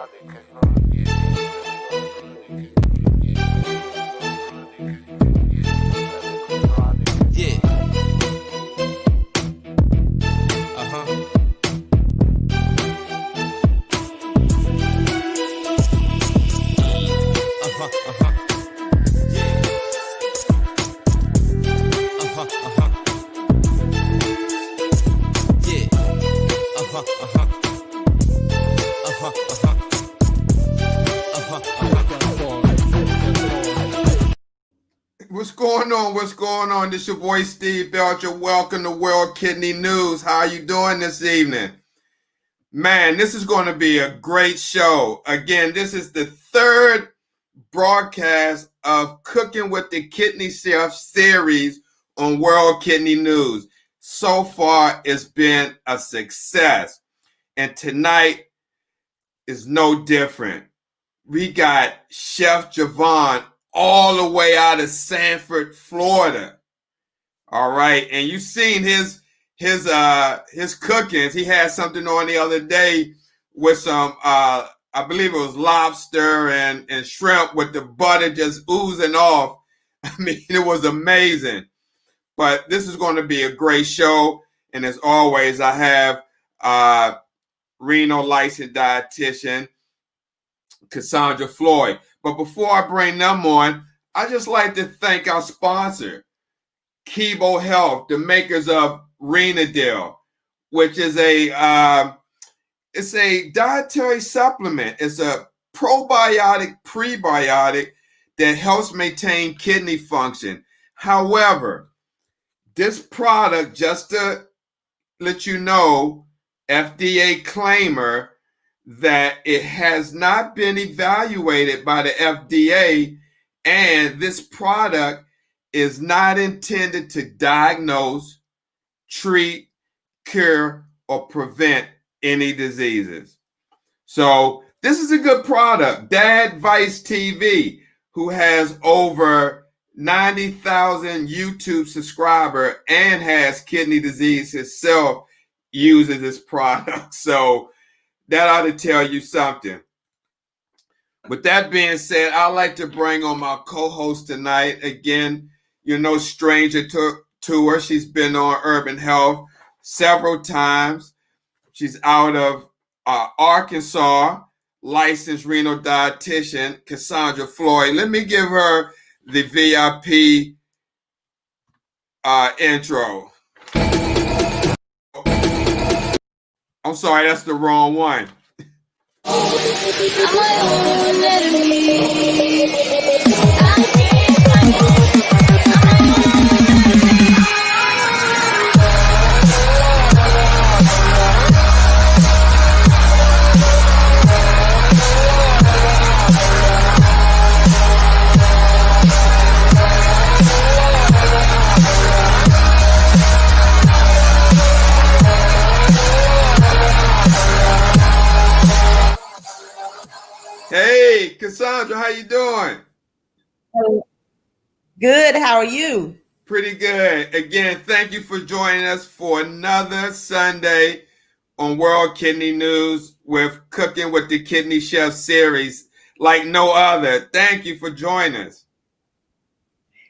Yeah. Uh-huh. Uh-huh. Uh-huh. Yeah. Uh-huh. Uh-huh. Yeah. Uh-huh. Uh-huh. Uh-huh. Uh-huh. Uh-huh. What's going on? What's going on? This your boy Steve Belcher. Welcome to World Kidney News. How you doing this evening? Man, this is going to be a great show. Again, this is the third broadcast of Cooking with the Kidney Chef series on World Kidney News. So far, it's been a success. And tonight is no different. We got Chef Javon all the way out of Sanford, Florida. All right. And you've seen his cookings. He had something on the other day with some I believe it was lobster and shrimp with the butter just oozing off. I mean, it was amazing. But this is going to be a great show. And as always, I have Reno licensed dietitian Cassandra Floyd. But before I bring them on, I just like to thank our sponsor, Kibo Health, the makers of Renadil, which is it's a dietary supplement. It's a probiotic, prebiotic that helps maintain kidney function. However, this product, just to let you know, FDA claimer that it has not been evaluated by the FDA, and this product is not intended to diagnose, treat, cure, or prevent any diseases. So this is a good product. Dad Vice TV, who has over 90,000 YouTube subscriber and has kidney disease himself, uses this product. So that ought to tell you something. With that being said, I'd like to bring on my co-host tonight. Again, you're no stranger to her. She's been on Urban Health several times. She's out of Arkansas, licensed renal dietitian, Cassandra Floyd. Let me give her the VIP intro. I'm sorry, that's the wrong one. Hey, Cassandra, how you doing? Good. How are you? Pretty good. Again, thank you for joining us for another Sunday on World Kidney News with Cooking with the Kidney Chef series like no other. Thank you for joining us.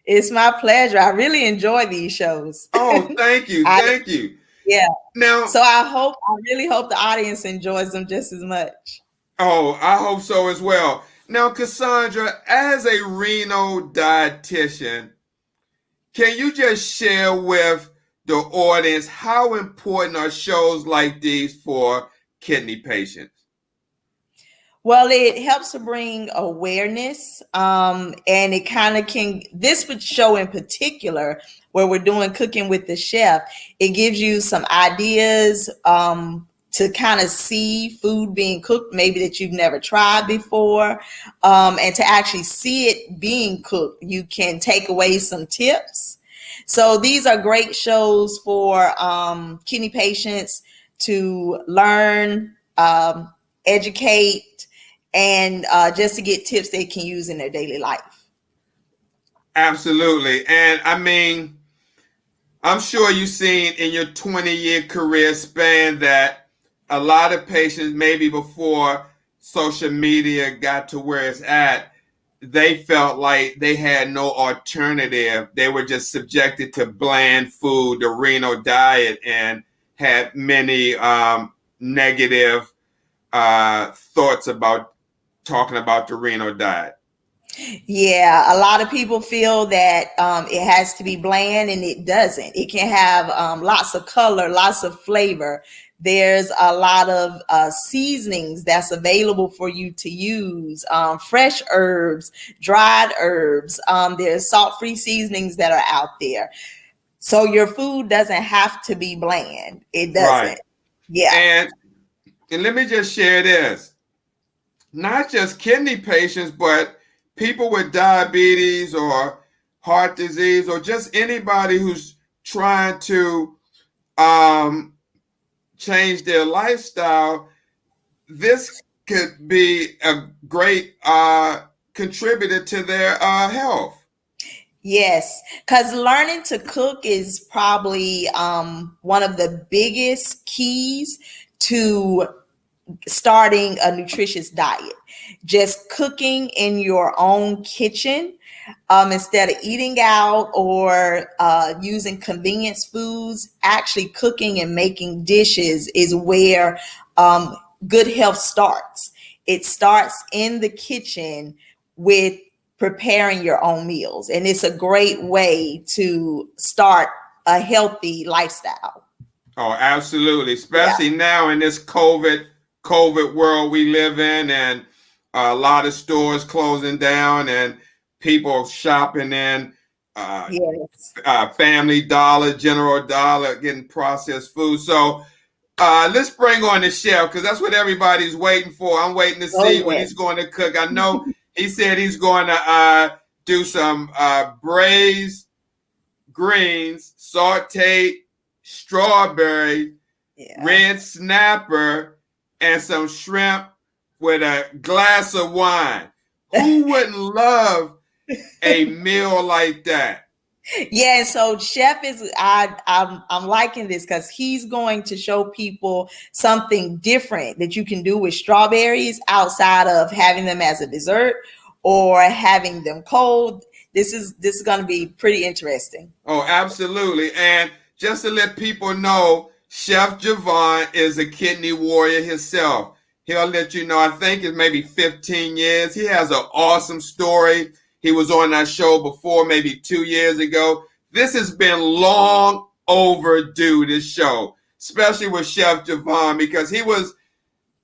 It's my pleasure. I really enjoy these shows. Oh, thank you. Thank you. Yeah. Now, so I really hope the audience enjoys them just as much. Oh, I hope so as well. Now, Cassandra, as a renal dietitian, can you just share with the audience how important are shows like these for kidney patients? Well, it helps to bring awareness, and it kind of this show in particular, where we're doing Cooking with the Chef, it gives you some ideas to kind of see food being cooked, maybe that you've never tried before, and to actually see it being cooked. You can take away some tips. So these are great shows for kidney patients to learn, educate, and just to get tips they can use in their daily life. Absolutely. And I mean, I'm sure you've seen in your 20-year career span that a lot of patients, maybe before social media got to where it's at, they felt like they had no alternative. They were just subjected to bland food, the Reno diet, and had many negative thoughts about talking about the Reno diet. Yeah, a lot of people feel that it has to be bland, and it doesn't. It can have lots of color, lots of flavor. There's a lot of seasonings that's available for you to use, fresh herbs, dried herbs. There's salt-free seasonings that are out there. So your food doesn't have to be bland. It doesn't. Right. Yeah. And let me just share this. Not just kidney patients, but people with diabetes or heart disease, or just anybody who's trying to change their lifestyle, this could be a great contributor to their health. Yes, because learning to cook is probably one of the biggest keys to starting a nutritious diet. Just cooking in your own kitchen instead of eating out or using convenience foods. Actually cooking and making dishes is where good health starts. It starts in the kitchen with preparing your own meals, and it's a great way to start a healthy lifestyle. Oh, absolutely. Especially now in this COVID world we live in, and a lot of stores closing down and people shopping in Yes. Family Dollar, General Dollar, getting processed food. So let's bring on the chef, because that's what everybody's waiting for. I'm waiting to see when he's going to cook. I know he said he's going to do some braised greens, sauteed strawberry, red snapper, and some shrimp with a glass of wine. Who wouldn't love a meal like that? Yeah, so chef is I'm liking this because he's going to show people something different that you can do with strawberries outside of having them as a dessert or having them cold. This is going to be pretty interesting. Oh, absolutely. And just to let people know, Chef Javon is a kidney warrior himself. He'll let you know, I think it's maybe 15 years. He has an awesome story. He was on that show before, maybe 2 years ago. This has been long overdue, this show, especially with Chef Javon, because he was,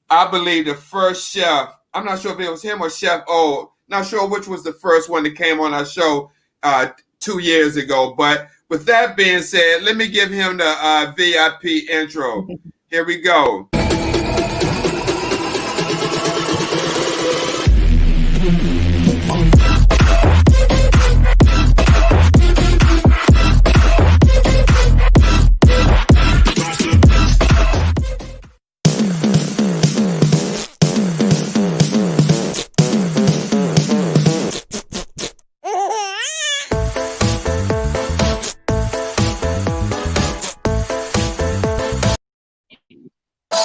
I believe, the first chef. I'm not sure if it was him or Chef O. Not sure which was the first one that came on our show 2 years ago. But with that being said, let me give him the VIP intro. Here we go.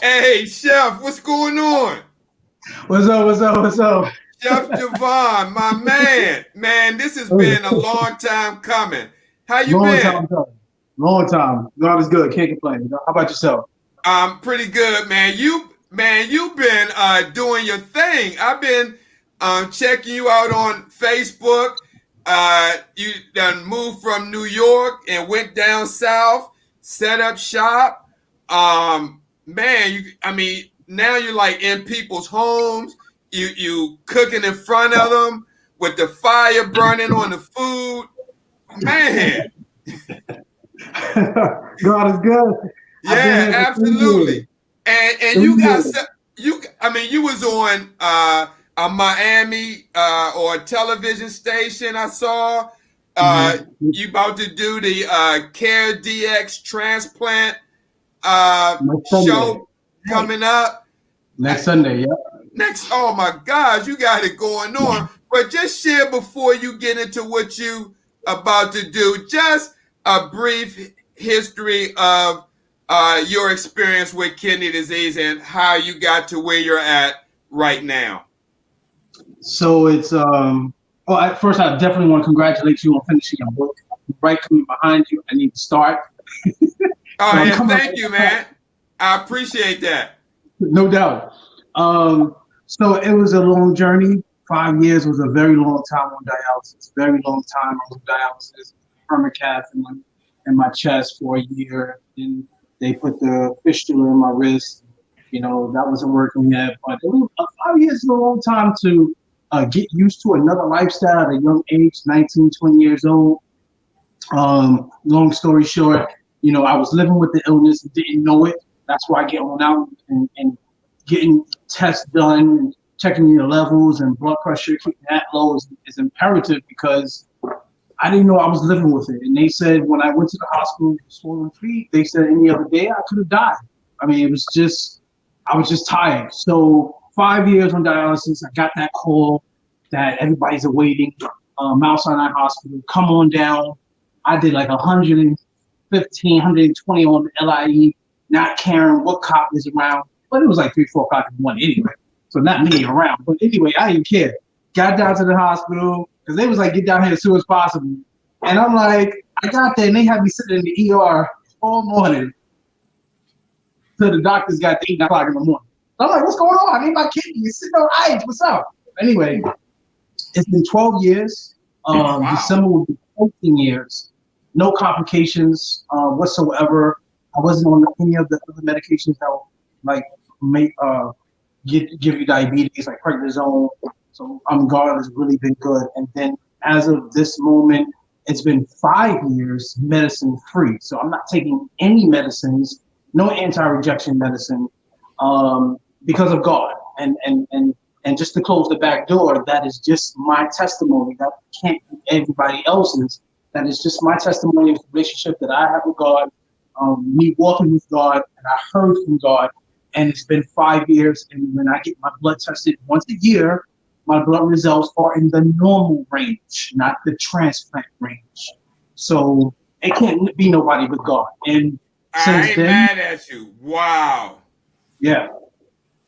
Hey, Chef, what's going on? What's up? Chef Javon, my man. Man, this has been a long time coming. How you been? Long time. God is good. Can't complain. How about yourself? I'm pretty good, man. You've been doing your thing. I've been checking you out on Facebook. You done moved from New York and went down south, set up shop. Man, now you're like in people's homes. You cooking in front of them with the fire burning on the food. Man. God is good. Yeah, absolutely. And you was on a Miami or a television station. I saw you about to do the Care DX transplant show coming up next Sunday. Yeah. Oh my gosh, you got it going on. But just share before you get into what you about to do, just a brief history of your experience with kidney disease and how you got to where you're at right now? So it's first I definitely want to congratulate you on finishing your book. Right coming behind you. I need to start. Oh, So I'm yeah, coming thank you, man. I appreciate that. no doubt. So it was a long journey. 5 years was a very long time on dialysis. Very long time on dialysis. Permacath in my chest for a year. Then they put the fistula in my wrist. You know, that wasn't working yet. But it was, 5 years is a long time to get used to another lifestyle at a young age, 19, 20 years old. Long story short, you know, I was living with the illness and didn't know it. That's why I get on out and getting tests done and checking your levels and blood pressure, keeping that low is imperative because I didn't know I was living with it. And they said when I went to the hospital with swollen feet, they said any other day I could have died. I mean, I was just tired. So 5 years on dialysis, I got that call that everybody's awaiting. Mount Sinai Hospital, come on down. I did like 115, 120 on the LIE, not caring what cop was around. But it was like 3, 4 o'clock in the morning anyway. So not many around. But anyway, I didn't care. Got down to the hospital because they was like, get down here as soon as possible. And I'm like, I got there and they had me sitting in the ER all morning till the doctors got to 8 o'clock in the morning. So I'm like, what's going on? I need my kidney. You're sitting on ice. What's up? Anyway, it's been 12 years. Wow. December will be 14 years. No complications whatsoever. I wasn't on any of the other medications that would like make give you diabetes, like prednisone. So God has really been good. And then as of this moment, it's been 5 years medicine free. So I'm not taking any medicines, no anti-rejection medicine, because of God. And just to close the back door, that is just my testimony. That can't be everybody else's. That is just my testimony of the relationship that I have with God, me walking with God, and I heard from God. And it's been 5 years. And when I get my blood tested once a year, my blood results are in the normal range, not the transplant range. So it can't be nobody but God. And I ain't then, mad at you. Wow. yeah.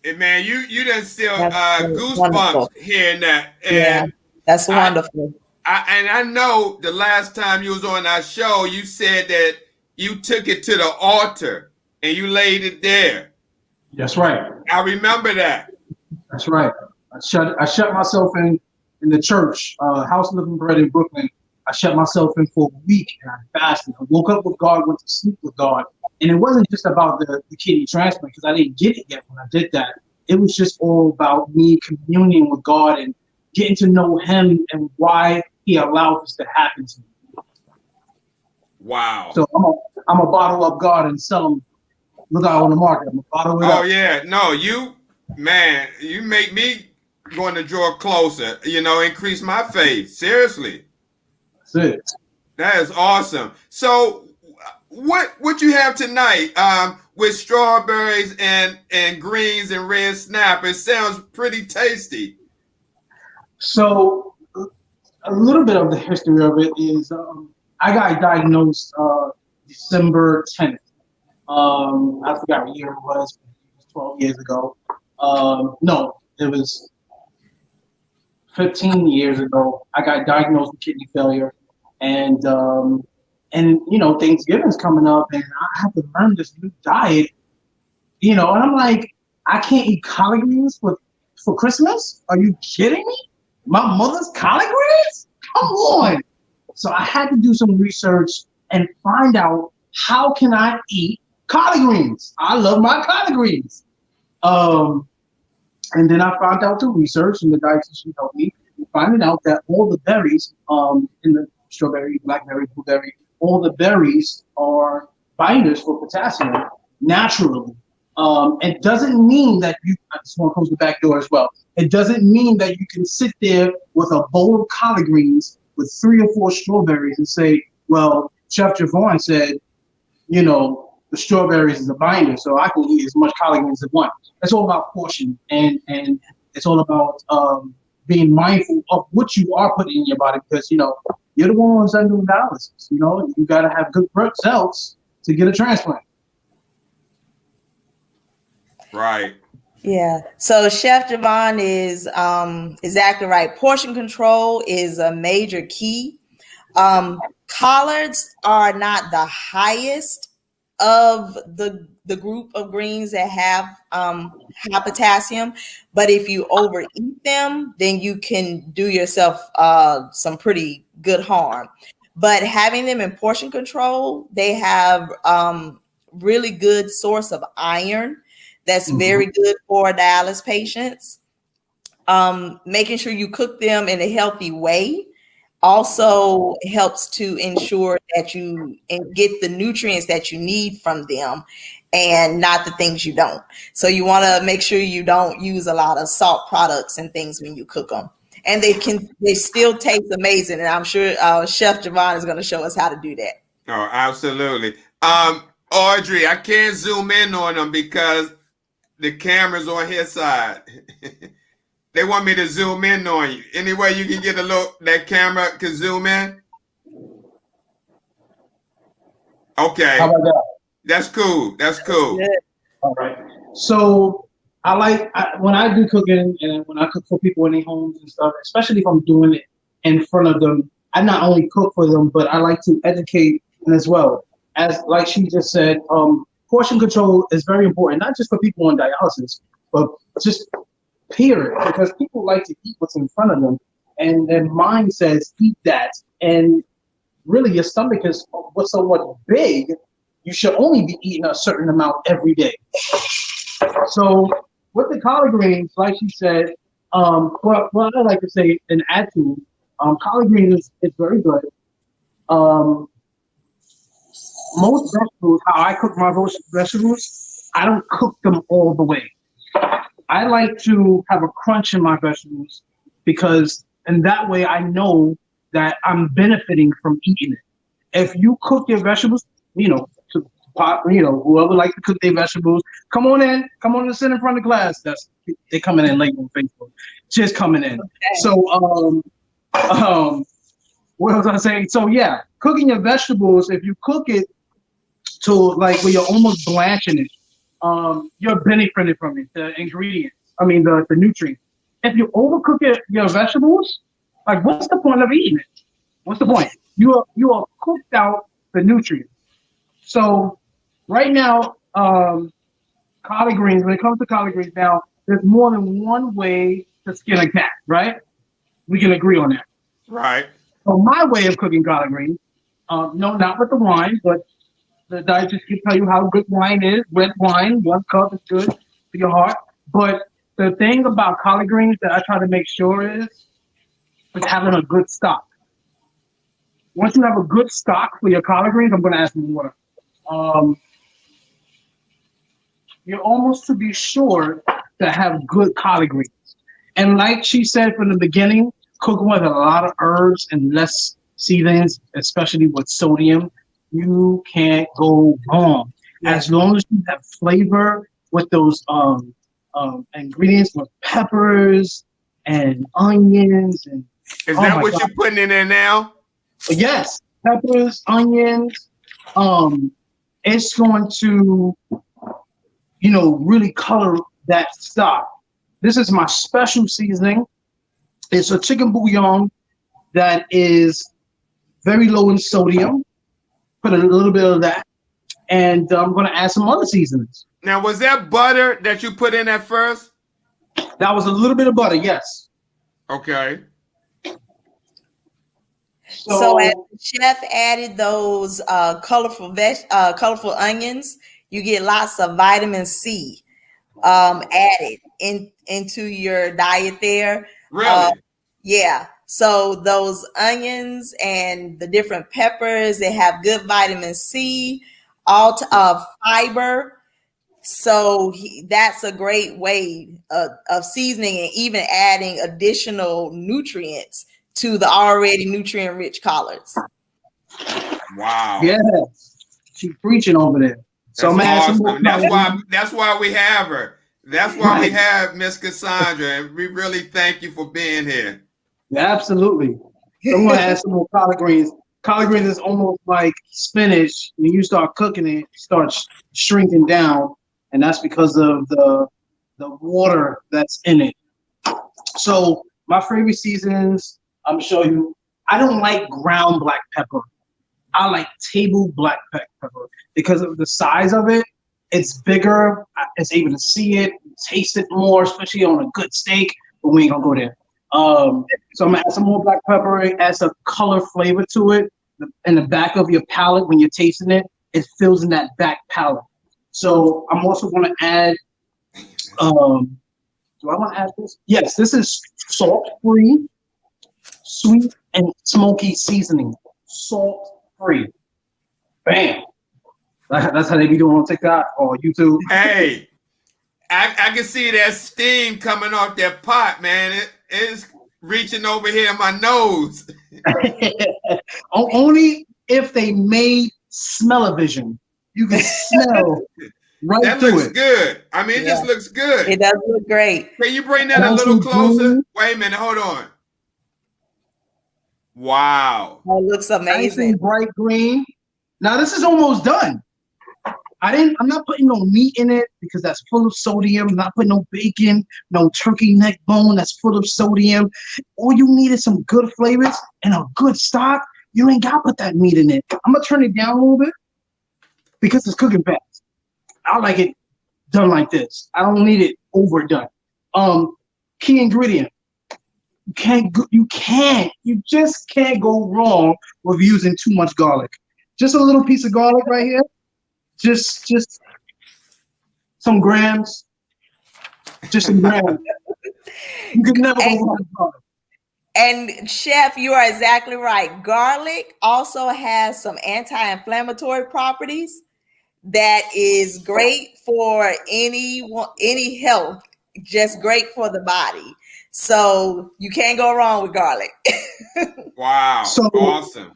And man, you done still That's goosebumps wonderful. hearing that. Yeah, And that's I, wonderful. I know the last time you was on our show, you said that you took it to the altar and you laid it there. That's right. I remember that. That's right. I shut myself in the church, House Living Bread in Brooklyn. I shut myself in for a week and I fasted. I woke up with God, went to sleep with God. And it wasn't just about the kidney transplant because I didn't get it yet when I did that. It was just all about me communing with God and getting to know Him and why He allowed this to happen to me. Wow. So I'm a bottle up God and sell them. Look out on the market. I'm a bottle it up. Oh yeah, no, you make me going to draw closer. You know, increase my faith. Seriously, That's it. that is awesome. So, what you have tonight with strawberries and greens and red snap? It sounds pretty tasty. So a little bit of the history of it is I got diagnosed December 10th. I forgot what year it was. It was 12 years ago. No, it was 15 years ago. I got diagnosed with kidney failure, and you know Thanksgiving's coming up, and I have to learn this new diet. You know, and I'm like, I can't eat collard greens for Christmas? Are you kidding me? My mother's collard greens? Come on! So I had to do some research and find out how can I eat collard greens. I love my collard greens. And then I found out through research, and the dietitian helped me finding out that all the berries, in the strawberry, blackberry, blueberry, all the berries are binders for potassium naturally. It doesn't mean that I just want to close the back door as well. It doesn't mean that you can sit there with a bowl of collard greens with 3 or 4 strawberries and say, well, Chef Javon said, you know, the strawberries is a binder, so I can eat as much collard greens as I want. It's all about portion, and it's all about being mindful of what you are putting in your body, because, you know, you're the ones that do dialysis. You know, you got to have good cells to get a transplant. Right. Yeah. So Chef Javon is exactly right. Portion control is a major key. Collards are not the highest of the group of greens that have high potassium, but if you overeat them, then you can do yourself some pretty good harm. But having them in portion control, they have really good source of iron that's Mhm. very good for dialysis patients. Making sure you cook them in a healthy way also helps to ensure that you get the nutrients that you need from them and not the things you don't. So you want to make sure you don't use a lot of salt products and things when you cook them. And they still taste amazing. And I'm sure Chef Javon is going to show us how to do that. Oh, absolutely. Audrey, I can't zoom in on them because the camera's on his side. They want me to zoom in on you. Any way you can get a look, that camera can zoom in? Okay, How about that? that's cool. That's cool. Good. All right. So when I do cooking and when I cook for people in their homes and stuff, especially if I'm doing it in front of them, I not only cook for them, but I like to educate them as well. As like she just said, portion control is very important, not just for people on dialysis, but just period, because people like to eat what's in front of them, and their mind says eat that, and really your stomach is what's somewhat big. You should only be eating a certain amount every day. So with the collard greens, like she said, what I like to say and add to, collard greens is very good. Um, Most vegetables, how I cook my vegetables, I don't cook them all the way. I like to have a crunch in my vegetables because, and that way I know that I'm benefiting from eating it. If you cook your vegetables, whoever like to cook their vegetables, come on in and sit in front of the class. They coming in late on Facebook, just coming in. Okay. So, what was I saying? So yeah, cooking your vegetables, if you cook it to like where you're almost blanching it, you're benefiting from it, the ingredients. I mean, the nutrients. If you overcook your vegetables, like what's the point of eating it? What's the point? You are cooked out the nutrients. So right now, collard greens. When it comes to collard greens, now there's more than one way to skin a cat, right? We can agree on that. Right. So my way of cooking collard greens, no, not with the wine, but the dietitian can tell you how good wine is. Red wine, 1 cup is good for your heart. But the thing about collard greens that I try to make sure is having a good stock. Once you have a good stock for your collard greens, I'm going to add some water. You're almost to be sure to have good collard greens. And like she said from the beginning, cook with a lot of herbs and less seasonings, especially with sodium. You can't go wrong. As long as you have flavor with those ingredients with peppers and onions and Is that what you're putting in there now? yes, peppers, onions. It's going to, really color that stock. This is my special seasoning. It's a chicken bouillon that is very low in sodium. Put a little bit of that, and I'm going to add some other seasonings. Now, was that butter that you put in at first? That was a little bit of butter, yes. Okay. So as the chef added those colorful onions, you get lots of vitamin C added into your diet there. Really? Yeah. So those onions and the different peppers, they have good vitamin C, fiber. So that's a great way of seasoning and even adding additional nutrients to the already nutrient-rich collards. Wow. Yeah, she's preaching over there. So That's I'm awesome. That's why we have her. That's why we have Miss Cassandra, and we really thank you for being here. Yeah, absolutely. So I'm gonna add some more collard greens. Collard greens is almost like spinach. When you start cooking it, it starts shrinking down, and that's because of the the water that's in it. So my favorite seasons, I'm gonna show you. I don't like ground black pepper. I like table black pepper because of the size of it. It's bigger. It's able to see it, taste it more, especially on a good steak. But we ain't gonna go there. So I'm gonna add some more black pepper. It adds a color flavor to it. In the back of your palate, when you're tasting it, it fills in that back palate. So I'm also gonna add. Do I want to add this? Yes, this is salt-free, sweet and smoky seasoning. Salt-free. Bam. That's how they be doing on TikTok or YouTube. Hey, I can see that steam coming off that pot, man. It's reaching over here in my nose. Only if they made smell-o-vision. You can smell right That through looks it. good. I mean, it just looks good. It does look great. Can you bring that a Also little closer? green. Wait a minute, hold on. Wow. Oh, it looks Nice and amazing. bright green. Now this is almost done. I'm not putting no meat in it because that's full of sodium. I'm not putting no bacon, no turkey neck bone that's full of sodium. All you need is some good flavors and a good stock. You ain't got to put that meat in it. I'm gonna turn it down a little bit because it's cooking fast. I like it done like this. I don't need it overdone. Key ingredient. You just can't go wrong with using too much garlic. Just a little piece of garlic right here. Just some grams. Just some grams. You can never go wrong with garlic. And Chef, you are exactly right. Garlic also has some anti-inflammatory properties that is great for any health, just great for the body. So you can't go wrong with garlic. Wow. So- Awesome.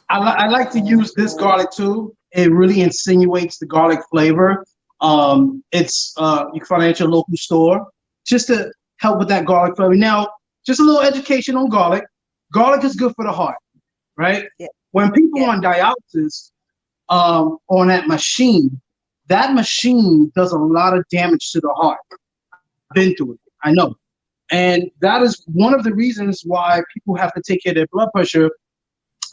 I like to use this garlic too. It really insinuates the garlic flavor. It's you can find it at your local store just to help with that garlic flavor. Now, just a little education on garlic. Garlic is good for the heart, right? Yeah. When people on dialysis, on that machine does a lot of damage to the heart. I've been through it. I know. And that is one of the reasons why people have to take care of their blood pressure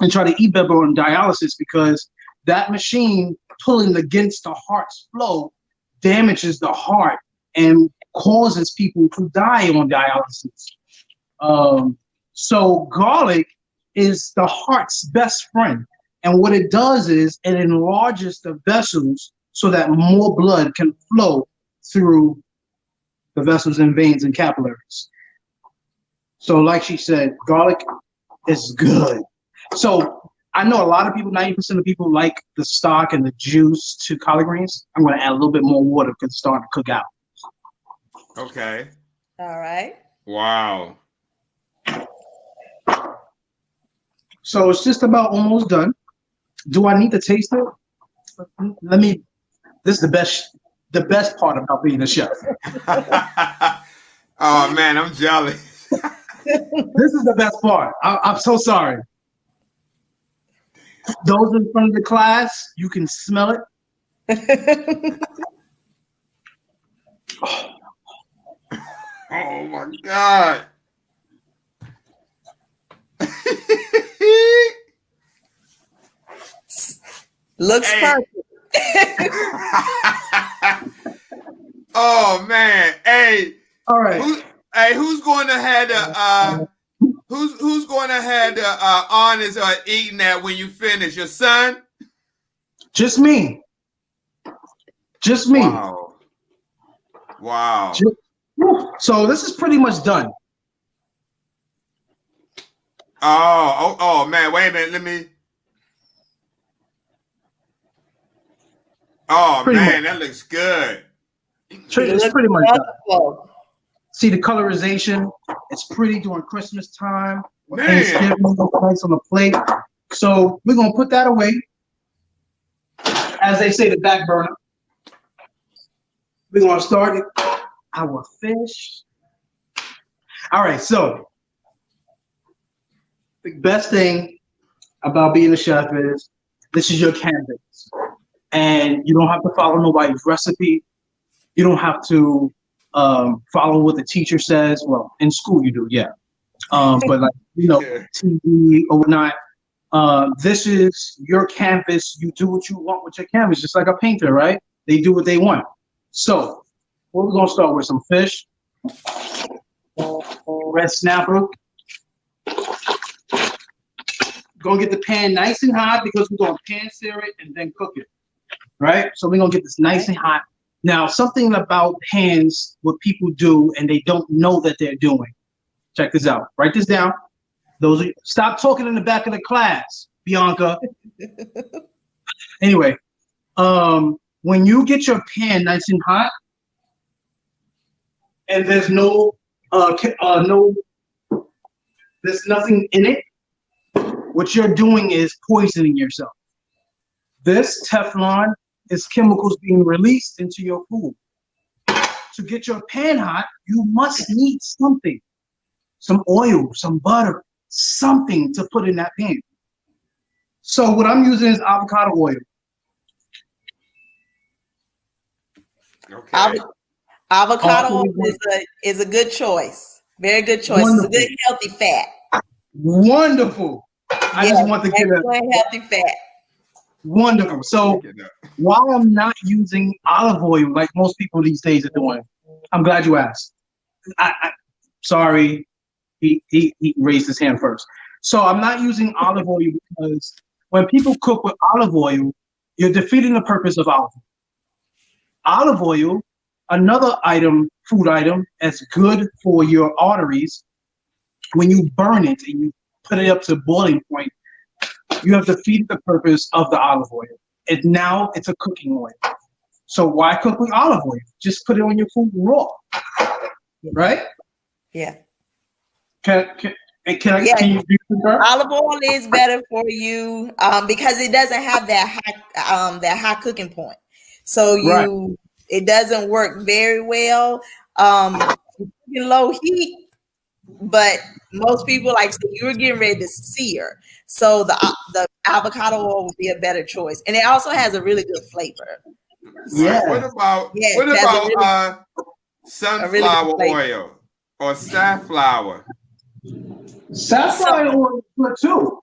and try to eat better on dialysis, because that machine pulling against the heart's flow damages the heart and causes people to die on dialysis. So garlic is the heart's best friend. And what it does is it enlarges the vessels so that more blood can flow through the vessels and veins and capillaries. So like she said, garlic is good. So I know a lot of people, 90% of people like the stock and the juice to collard greens. I'm going to add a little bit more water because it's starting to cook out. Okay. All right. Wow. So it's just about almost done. Do I need to taste it? This is the best part about being a chef. Oh man, I'm jealous. This is the best part. I'm so sorry. Those in front of the class, you can smell it. Oh my God. Looks Hey. perfect. Oh man. Hey, All right. who's going to have the who's going to have the honors of eating that when you finish? Your son? Just me. Just me. Wow. Wow. So this is pretty much done. Oh man, wait a minute, let me. Oh Pretty man, that looks good. It's pretty much done. Wonderful. See the colorization. It's pretty during Christmas time. Man. Thanksgiving, nice on the plate. So we're gonna put that away. As they say, the back burner. We're gonna start our fish. All right, so the best thing about being a chef is this is your canvas. And you don't have to follow nobody's recipe. You don't have to follow what the teacher says. Well, in school you do, yeah. But like Yeah. TV or whatnot. This is your canvas. You do what you want with your canvas, just like a painter, right? They do what they want. So, we're gonna start with some fish, red snapper. Gonna get the pan nice and hot because we're gonna pan sear it and then cook it, right? So we're gonna get this nice and hot. Now, something about pans, what people do and they don't know that they're doing. Check this out. Write this down. Stop talking in the back of the class, Bianca. Anyway, when you get your pan nice and hot, and there's there's nothing in it, what you're doing is poisoning yourself. This Teflon is chemicals being released into your food. To get your pan hot, you must need something, some oil, some butter, something to put in that pan. So what I'm using is avocado oil. Okay. Avocado oil is a good choice. Very good choice. Wonderful. It's a good healthy fat. Wonderful. I just want to get a excellent healthy fat. wonderful. So while I'm not using olive oil like most people these days are doing, I'm glad you asked. Sorry, he raised his hand first. So I'm not using olive oil because when people cook with olive oil, you're defeating the purpose of olive oil. Olive oil, another food item that's good for your arteries. When you burn it and you put it up to boiling point, you have defeated the purpose of the olive oil. Now it's a cooking oil. So why cook with olive oil? Just put it on your food raw, right? Yeah. Can you concur? Olive oil is better for you because it doesn't have that high cooking point. So it doesn't work very well. Low heat, but most people like say you're getting ready to sear. So the avocado oil would be a better choice, and it also has a really good flavor. Yeah. What about sunflower oil or safflower? Safflower oil is good too,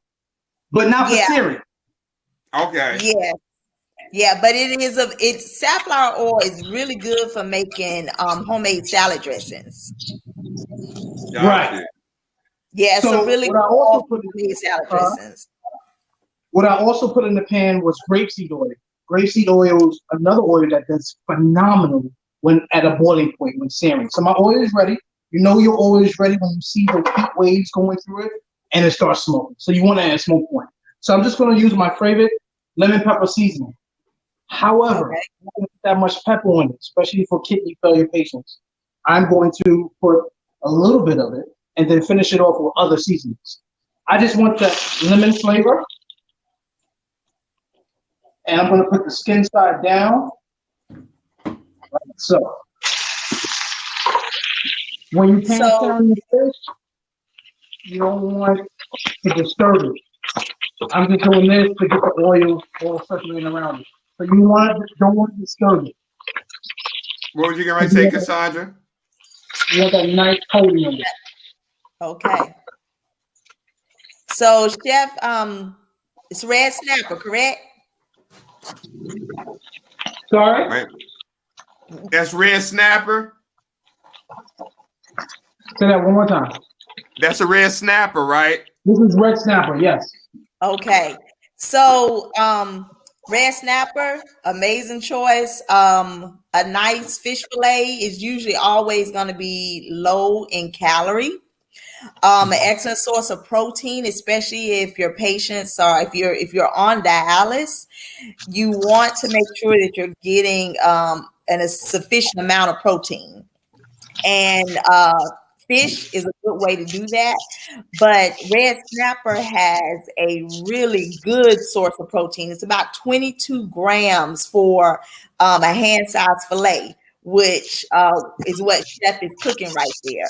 but not for searing. Okay. Yeah. Yeah, but it's safflower oil is really good for making homemade salad dressings. Right. Yeah, so really good homemade salad dressings. What I also put in the pan was grapeseed oil. Grapeseed oil is another oil that does phenomenal when at a boiling point when searing. So my oil is ready. You know your oil is ready when you see the heat waves going through it and it starts smoking. So you want to add a smoke point. So I'm just going to use my favorite lemon pepper seasoning. However, I don't put that much pepper on it, especially for kidney failure patients. I'm going to put a little bit of it and then finish it off with other seasonings. I just want that lemon flavor. And I'm going to put the skin side down, like so. When you pan down the fish, you don't want to disturb it. I'm just doing this to get the oil all circulating around it. So you don't want to disturb it. What was you going to say, Cassandra? You want that nice coating on it. Okay. So, Chef, it's red snapper, correct? Sorry? Right. That's red snapper? Say that one more time. That's a red snapper, right? This is red snapper, yes. Okay. So, red snapper, amazing choice. A nice fish fillet is usually always going to be low in calorie. An excellent source of protein, especially if your patients are if you're on dialysis, you want to make sure that you're getting a sufficient amount of protein. And fish is a good way to do that, but red snapper has a really good source of protein. It's about 22 grams for a hand-sized fillet, which is what Chef is cooking right there.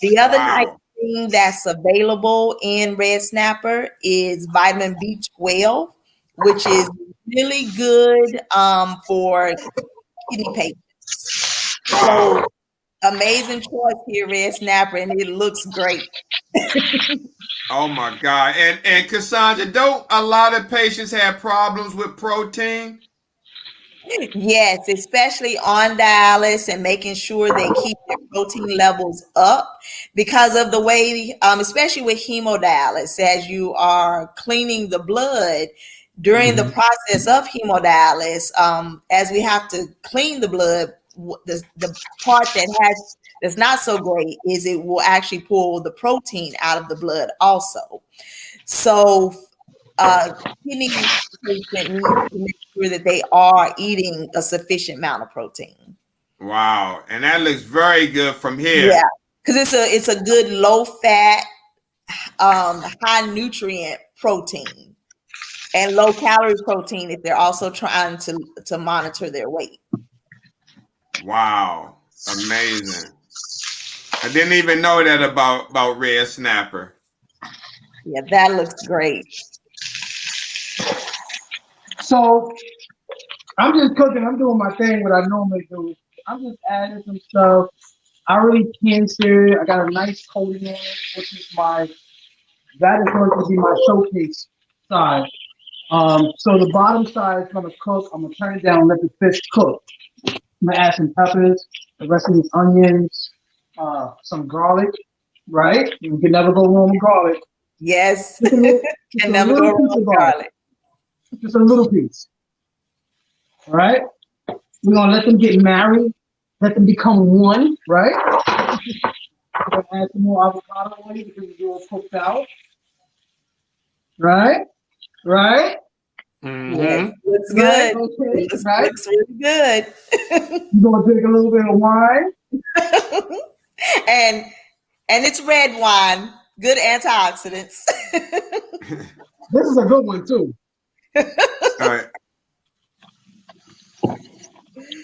The other nice thing that's available in red snapper is vitamin B12, which is really good for kidney patients. So Amazing choice here, red snapper, and it looks great. Oh my God. And Cassandra, don't a lot of patients have problems with protein? Yes, especially on dialysis and making sure they keep their protein levels up because of the way, especially with hemodialysis, as you are cleaning the blood during the Mhm. process of hemodialysis, as we have to clean the blood, the part that's not so great is it will actually pull the protein out of the blood also. So kidney patient needs to make sure that they are eating a sufficient amount of protein. Wow. And that looks very good from Yeah, here. because it's a good low fat, high nutrient protein and low calorie protein if they're also trying to monitor their weight. Wow. Amazing. I didn't even know that about red snapper. Yeah, that looks great. So I'm just cooking. I'm doing my thing, what I normally do. I'm just adding some stuff. I really can't steer it. I got a nice coating on it, which is that is going to be my showcase side. So the bottom side is gonna cook. I'm gonna turn it down and let the fish cook. I'm gonna add some peppers, the rest of these onions, some garlic, right? You can never go wrong with garlic. Yes, Just a little, just can a never go little wrong piece of with garlic. garlic. Just a little piece. All right? We're gonna let them get married, let them become one, right? We're gonna add some more avocado on it because it's all cooked out. Right? Right? Yes, Mm-hmm. looks Right? good. Okay, It right? looks really good. You're gonna drink a little bit of wine. and and it's red wine, good antioxidants. This is a good one too. All right.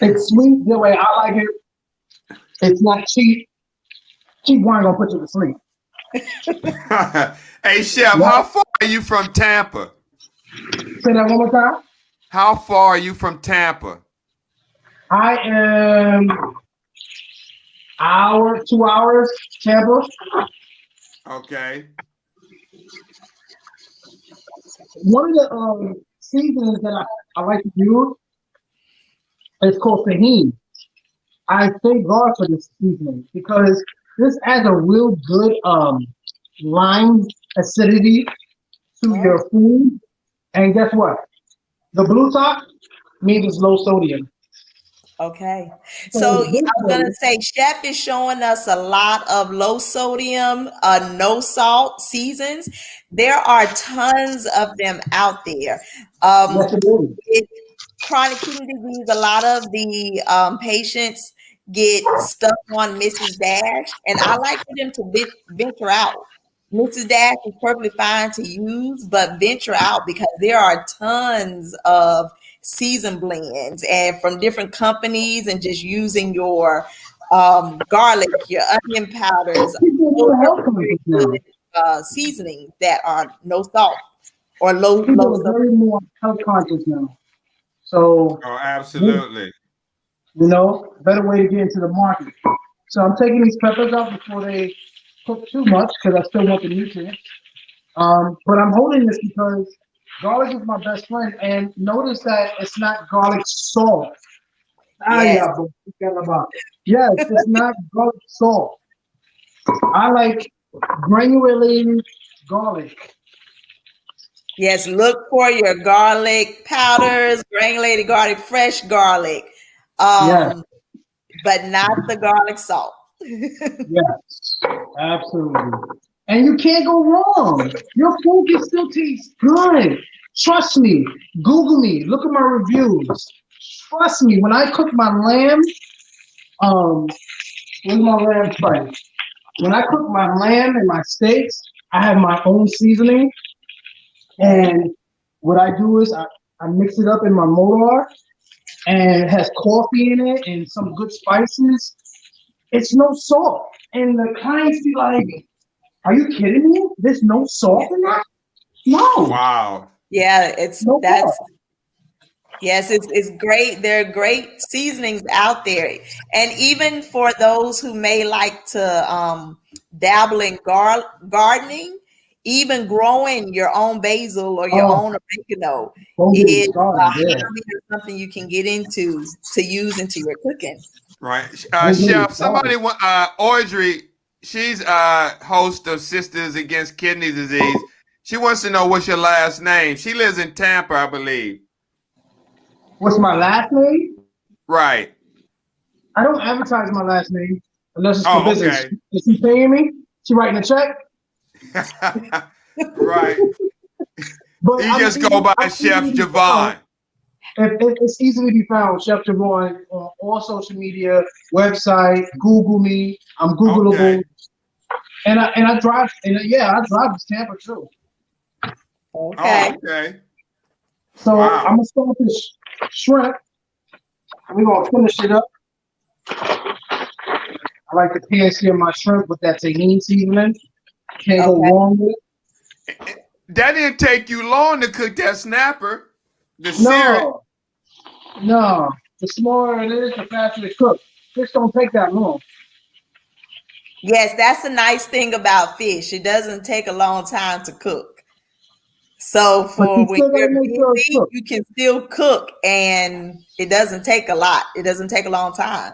It's sweet the way I like it. It's not cheap. Cheap wine gonna put you to sleep. Hey, Chef, Right? how far are you from Tampa? Say that one more time. How far are you from Tampa? I am hour, 2 hours, Tampa. Okay. One of the seasonings that I like to use is called tahini. I thank God for this seasoning because this adds a real good lime acidity to Oh, your food. And guess what? The blue top means it's low sodium. okay. So So yeah, this I was gonna way, say Chef is showing us a lot of low sodium, no salt seasons. There are tons of them out there. yes it is. With chronic kidney disease, a lot of the patients get stuck on Mrs. Dash, and I like for them to venture out. Mrs. Dash is perfectly fine to use, but venture out because there are tons of season blends and from different companies, and just using your garlic, your onion powders. People are Those more are health very conscious now. good seasonings that are no salt or low People are sodium. very more health conscious now. So, Oh, you absolutely. better way to get into the market. So I'm taking these peppers out before they cook too much because I still want the nutrients. But I'm holding this because garlic is my best friend. And notice that it's not garlic salt. Ah, Yes. yeah, but yes, it's not garlic salt. I like granulated garlic. Yes, look for your garlic powders, granulated garlic, fresh garlic, Yes, um, but not the garlic salt. yes, absolutely. And you can't go wrong. Your food can still taste good. Trust me. Google me. Look at my reviews. Trust me. When I cook my lamb, um, where's my lamb price? When I cook my lamb and my steaks, I have my own seasoning. Okay. And what I do is I mix it up in my motor and it has coffee in it and some good spices. It's no salt. And the clients be like, are you kidding me? There's no salt in that? No, Wow. Yeah, it's no that's salt. Yes, it's great. There are great seasonings out there. And even for those who may like to dabble in gardening, even growing your own basil or your Oh, own oregano don't get me is a started there. hobby or something you can get into to use into your cooking. Right. Don't get me Chef, started. Audrey, she's host of Sisters Against Kidney Disease. She wants to know what's your last name. She lives in Tampa, I believe. What's my last name? Right. I don't advertise my last name unless it's for Oh, business. okay. Is she paying me? She writing a check? Right. But You just go by I'm Chef easily to be found. Javon. It's easily to be found, Chef Javon, on all social media, website, Google me. I'm Googleable. Okay. And I drive, and yeah, I drive to Tampa too. Okay. Oh, okay. So Wow. I'm gonna start this shrimp, and we're gonna finish it up. I like to pan-sear my shrimp with that tahini seasoning. Can't go Okay. wrong with That didn't take you long to cook that snapper, to it. sear it. No. The smaller it is, the faster it cooks. Fish don't take that long. Yes, that's the nice thing about fish. It doesn't take a long time to cook. So But you for when still gotta you're make sure it's busy, cooked. you can still cook and it doesn't take a lot. It doesn't take a long time.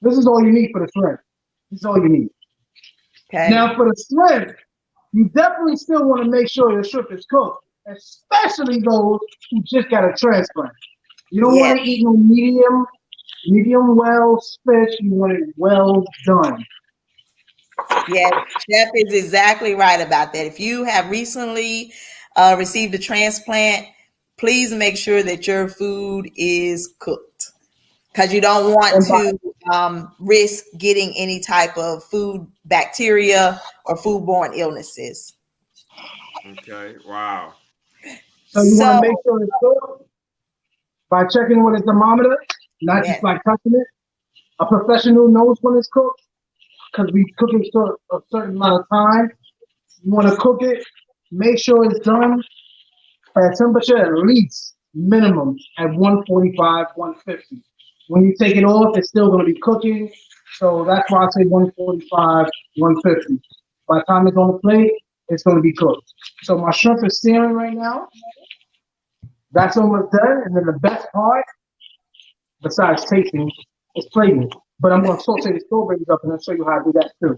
This is all you need for the shrimp. This is all you need. Okay. Now for the shrimp, you definitely still want to make sure your shrimp is cooked, especially those who just got a transplant. You don't Yes. want to eat no medium well fish. You want it well done. Yes. Chef is exactly right about that. If you have recently received a transplant, please make sure that your food is cooked because you don't want And by to risk getting any type of food bacteria or foodborne illnesses. Okay. Wow. so you want to So, make sure it's cooked by checking with a thermometer, not just yes, by touching it. A professional knows when it's cooked because we cook it for a certain amount of time. You want to cook it, make sure it's done at a temperature at least minimum at 145, 150. When you take it off, it's still going to be cooking. So that's why I say 145, 150. By the time it's on the plate, it's going to be cooked. So my shrimp is searing right now. That's almost done. And then the best part, besides tasting, is plating. But I'm going to saute the strawberries up and I'll show you how to do that too.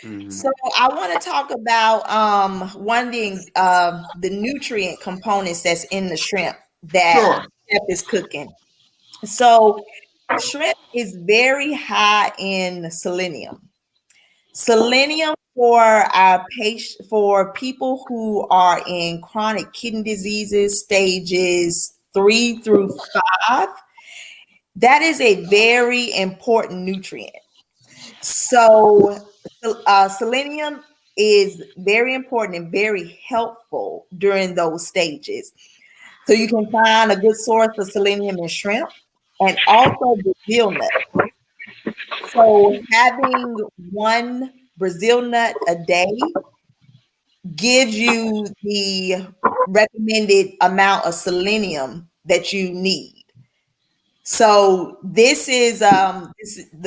Hmm. so I want to talk about one of the nutrient components that's in the shrimp that Sure. chef is cooking. So shrimp is very high in selenium. Selenium for our patient for people who are in chronic kidney diseases stages 3 through 5. That is a very important nutrient. So, selenium is very important and very helpful during those stages. So, you can find a good source of selenium in shrimp and also Brazil nut. So, having one Brazil nut a day gives you the recommended amount of selenium that you need. So the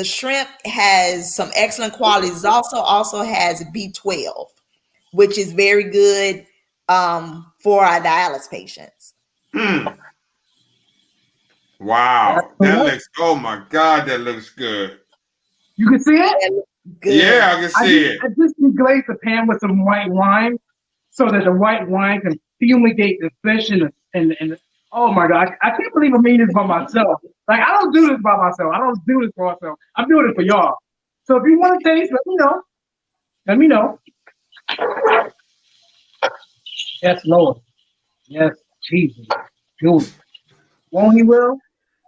shrimp has some excellent qualities. Also has B12, which is very good for our dialysis patients. Hmm. That's Wow. That correct. looks, oh my God, that looks good. You can see it? That looks good. Yeah, I can see it. I just deglaze the pan with some white wine so that the white wine can fumigate the fish and oh my god, I can't believe I'm eating this by myself. Like I don't do this by myself. I don't do this for myself. I'm doing it for y'all. So if you want to taste, let me know. Let me know. Yes, Lord. Yes, Jesus. Dude. Won't he will?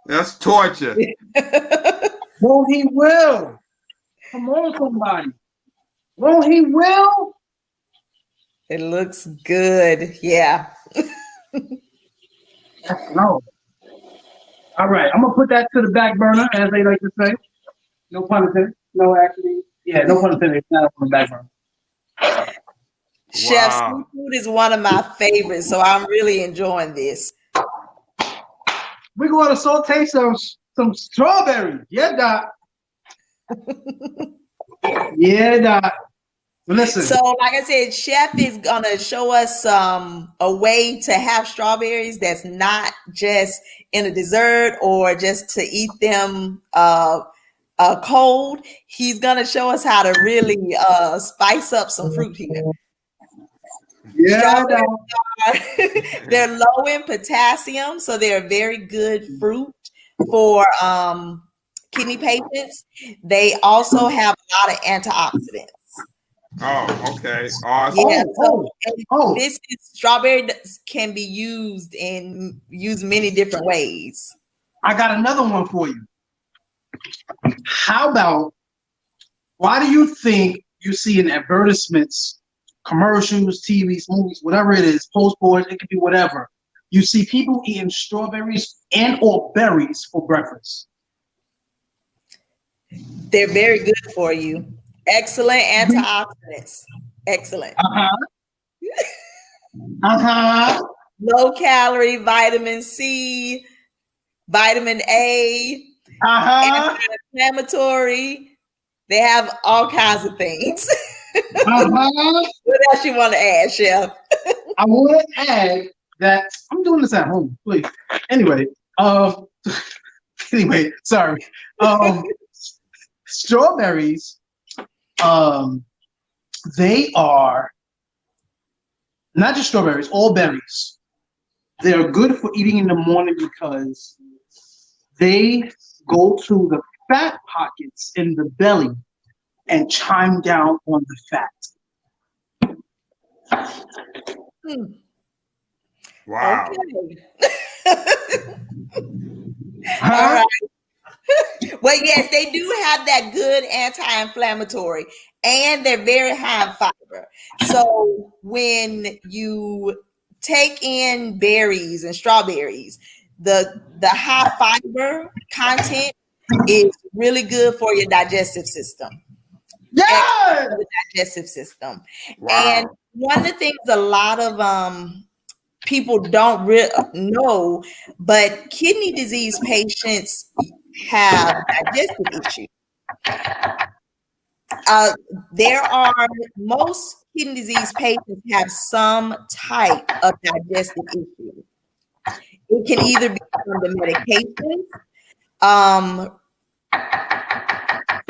That's torture. Won't he will? Come on, somebody. Won't he will? It looks good. Yeah. Yes, Lord. All right, I'm gonna put that to the back burner, as they like to say. No pun intended. No, actually, yeah, no pun intended. It's not on the back burner. Chef, Wow. seafood is one of my favorites, so I'm really enjoying this. we're going to saute some strawberries. Yeah, Doc. Yeah, Doc. Listen. So, like I said, Chef is gonna show us a way to have strawberries that's not just in a dessert or just to eat them cold. He's gonna show us how to really spice up some fruit here. Yeah, Strawberries are they're low in potassium, so they're a very good fruit for kidney patients. They also have a lot of antioxidants. Oh, okay. Awesome. Yeah, so oh. this is strawberry can be used many different ways. I got another one for you. How about, why do you think you see in advertisements, commercials, TVs, movies, whatever it is, postboards, it could be whatever, you see people eating strawberries and or berries for breakfast? They're very good for you. Excellent antioxidants. Excellent. Low calorie, vitamin C, vitamin A, anti-inflammatory. They have all kinds of things. What else you want to add, Chef? I want to add that I'm doing this at home, please. Anyway, sorry. Strawberries, they are not just strawberries, all berries. They are good for eating in the morning because they go to the fat pockets in the belly and chime down on the fat. Wow. Okay. All right. Well, yes, they do have that good anti-inflammatory, and they're very high in fiber. So when you take in berries and strawberries, the high fiber content is really good for your digestive system. Yeah, the digestive system. Wow. And one of the things a lot of people don't know, but kidney disease patients have digestive issues. Most kidney disease patients have some type of digestive issue. It can either be from the medications,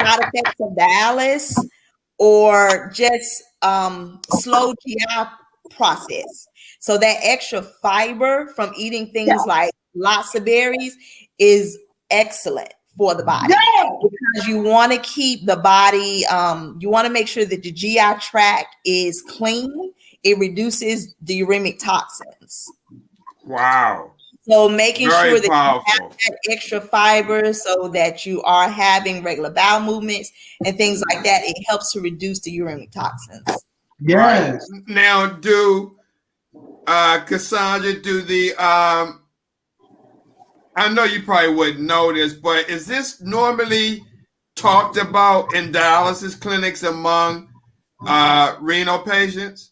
side effects of dialysis, or just slow GI process. So that extra fiber from eating things like lots of berries is excellent for the body, because you want to keep the body, you want to make sure that the GI tract is clean. It reduces the uremic toxins. Wow. So making sure that powerful. you have that extra fiber so that you are having regular bowel movements and things like that, it helps to reduce the uremic toxins. Yes. Right. Now, Cassandra, I know you probably wouldn't know this, but is this normally talked about in dialysis clinics among renal patients?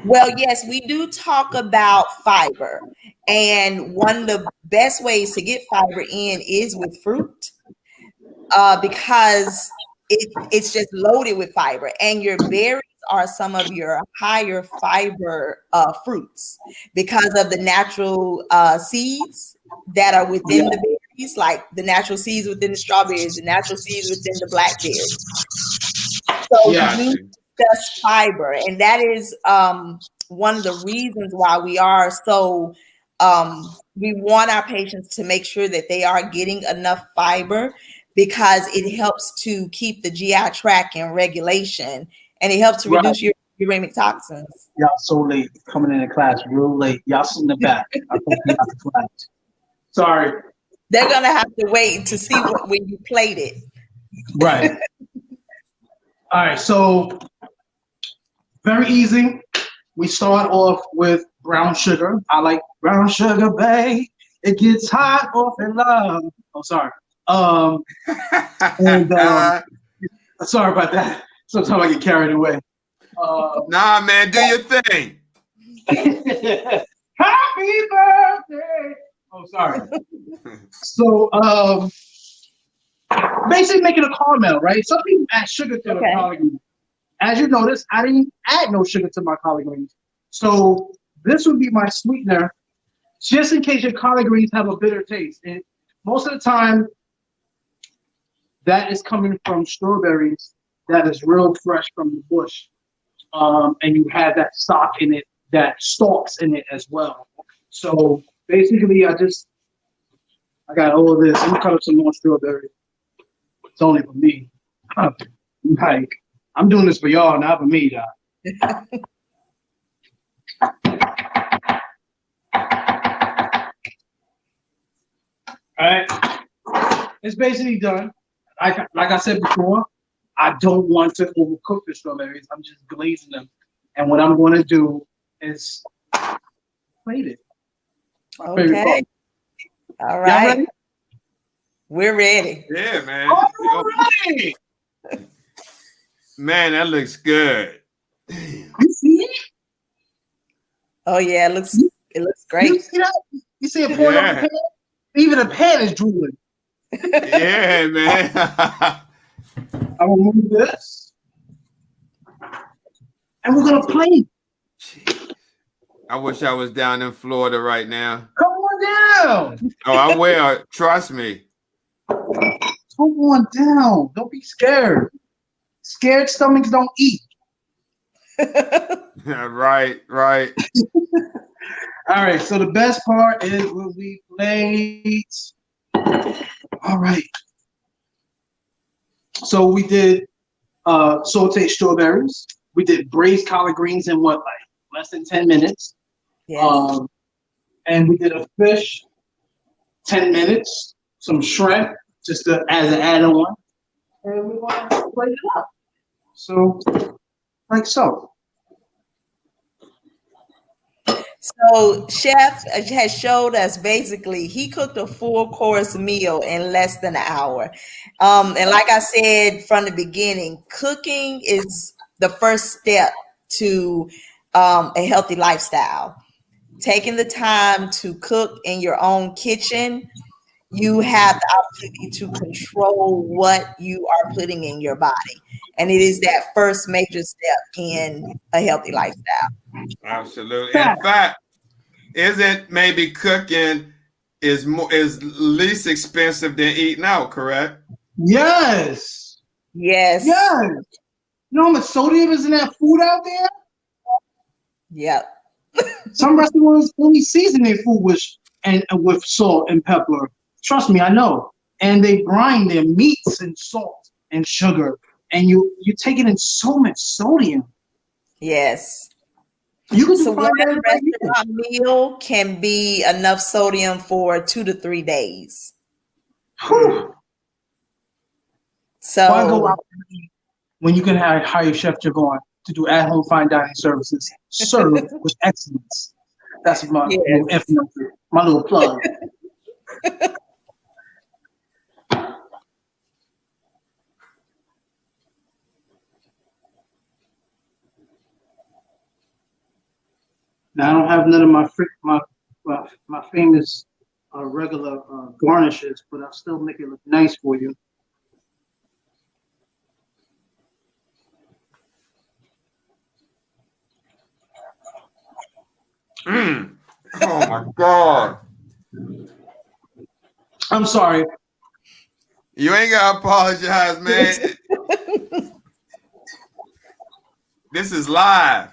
Well, yes, we do talk about fiber. And one of the best ways to get fiber in is with fruit, because it's just loaded with fiber. And your berries are some of your higher fiber fruits because of the natural seeds that are within the berries, like the natural seeds within the strawberries, the natural seeds within the blackberries. So we discuss fiber, and that is one of the reasons why we are so we want our patients to make sure that they are getting enough fiber, because it helps to keep the GI tract in regulation, and it helps to reduce your uremic toxins. Y'all so late coming into class, real late. Y'all sit in the back. I thought you got the class. Sorry. They're gonna have to wait to see when you played it. Right. All right. So very easy. We start off with brown sugar. I like brown sugar, babe. It gets hot off in love. Oh, sorry. Sorry about that. Sometimes I get carried away. Nah, man, do your thing. Happy birthday Oh, sorry. So, basically making a caramel, right? Some people add sugar to the Okay. collard greens. As you notice, I didn't add no sugar to my collard greens. So this would be my sweetener, just in case your collard greens have a bitter taste. And most of the time, that is coming from strawberries that is real fresh from the bush. And you have that stock in it, that stalks in it as well. So basically, I got all of this. I'm gonna cut up some more strawberries. It's only for me. Like, I'm doing this for y'all, not for me, dog. All right, it's basically done. Like I said before, I don't want to overcook the strawberries. I'm just glazing them, and what I'm going to do is plate it. My favorite Okay. part. All Y'all right. ready? We're ready. Yeah, man. All right. Man, that looks good. You see it? Oh yeah, it looks You great. see that? You see it pouring Yeah. over the pan? Even the pan is drooling. Yeah, man. I'm gonna move this, and we're gonna play. I wish I was down in Florida right now. Come on down. Oh, I will. Trust me. Come on down. Don't be scared. Scared stomachs don't eat. Right. All right. So the best part is when we plate. All right. So we did sauteed strawberries. We did braised collard greens in what, like less than 10 minutes. Yes. And we did a fish, 10 minutes, some shrimp, just as an add-on. And we're going to plate it up. So, like so. So Chef has showed us basically he cooked a full course meal in less than an hour. And like I said from the beginning, cooking is the first step to a healthy lifestyle. Taking the time to cook in your own kitchen, you have the opportunity to control what you are putting in your body. And it is that first major step in a healthy lifestyle. Absolutely. In fact, isn't maybe cooking is least expensive than eating out, correct? Yes. Yes. Yes. You know how much sodium is in that food out there? Yep. Some restaurants only season their food with salt and pepper. Trust me, I know. And they brine their meats in salt and sugar. And you're taking in so much sodium. Yes. You can So do one fine dining. restaurant meal can be enough sodium for 2 to 3 days. Whew. So Why go out and eat when you can hire Chef Javon to do at-home fine dining services served with excellence? That's my little influencer, my little plug. Now I don't have none of my famous regular garnishes, but I'll still make it look nice for you. Oh my God. I'm sorry. You ain't gotta apologize, man. This is live.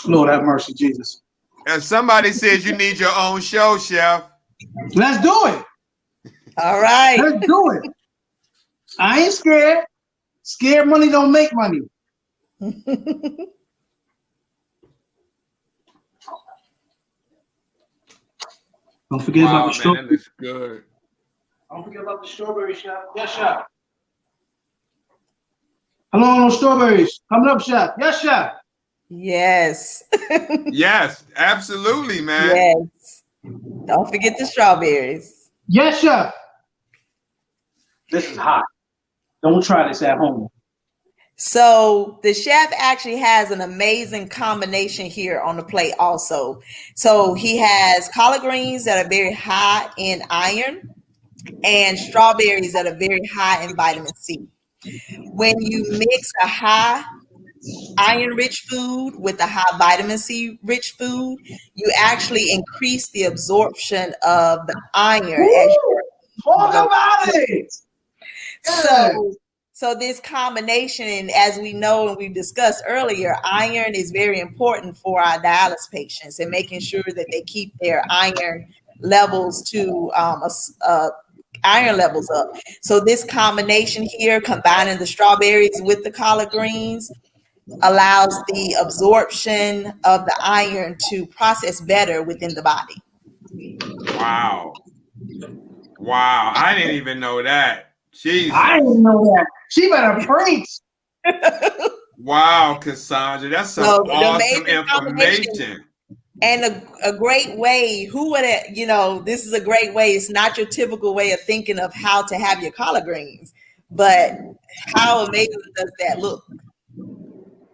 Lord have mercy, Jesus. If somebody says you need your own show, Chef. Let's do it. all right. Let's do it. I ain't scared. Scared money don't make money. Don't forget Wow, about the man, strawberry. that looks good. Don't forget about the strawberry, Chef. Yes, Chef. Hello, strawberries. Coming up, Chef. Yes, Chef. Yes. Yes, absolutely, man. Yes. Don't forget the strawberries. Yes, Chef. This is hot. Don't try this at home. So the chef actually has an amazing combination here on the plate also. So he has collard greens that are very high in iron and strawberries that are very high in vitamin C. When you mix a high iron rich food with a high vitamin C rich food, you actually increase the absorption of the iron as Woo! Talk you about it. Yes. so this combination, and as we know and we've discussed earlier, iron is very important for our dialysis patients and making sure that they keep their iron levels to iron levels up. So this combination here, combining the strawberries with the collard greens, allows the absorption of the iron to process better within the body. Wow. Wow. I didn't even know that. Jesus. I didn't know that. She better preach. Wow, Cassandra. That's some So the awesome amazing combination. information. And a great way, who would have, this is a great way. It's not your typical way of thinking of how to have your collard greens, but how amazing does that look?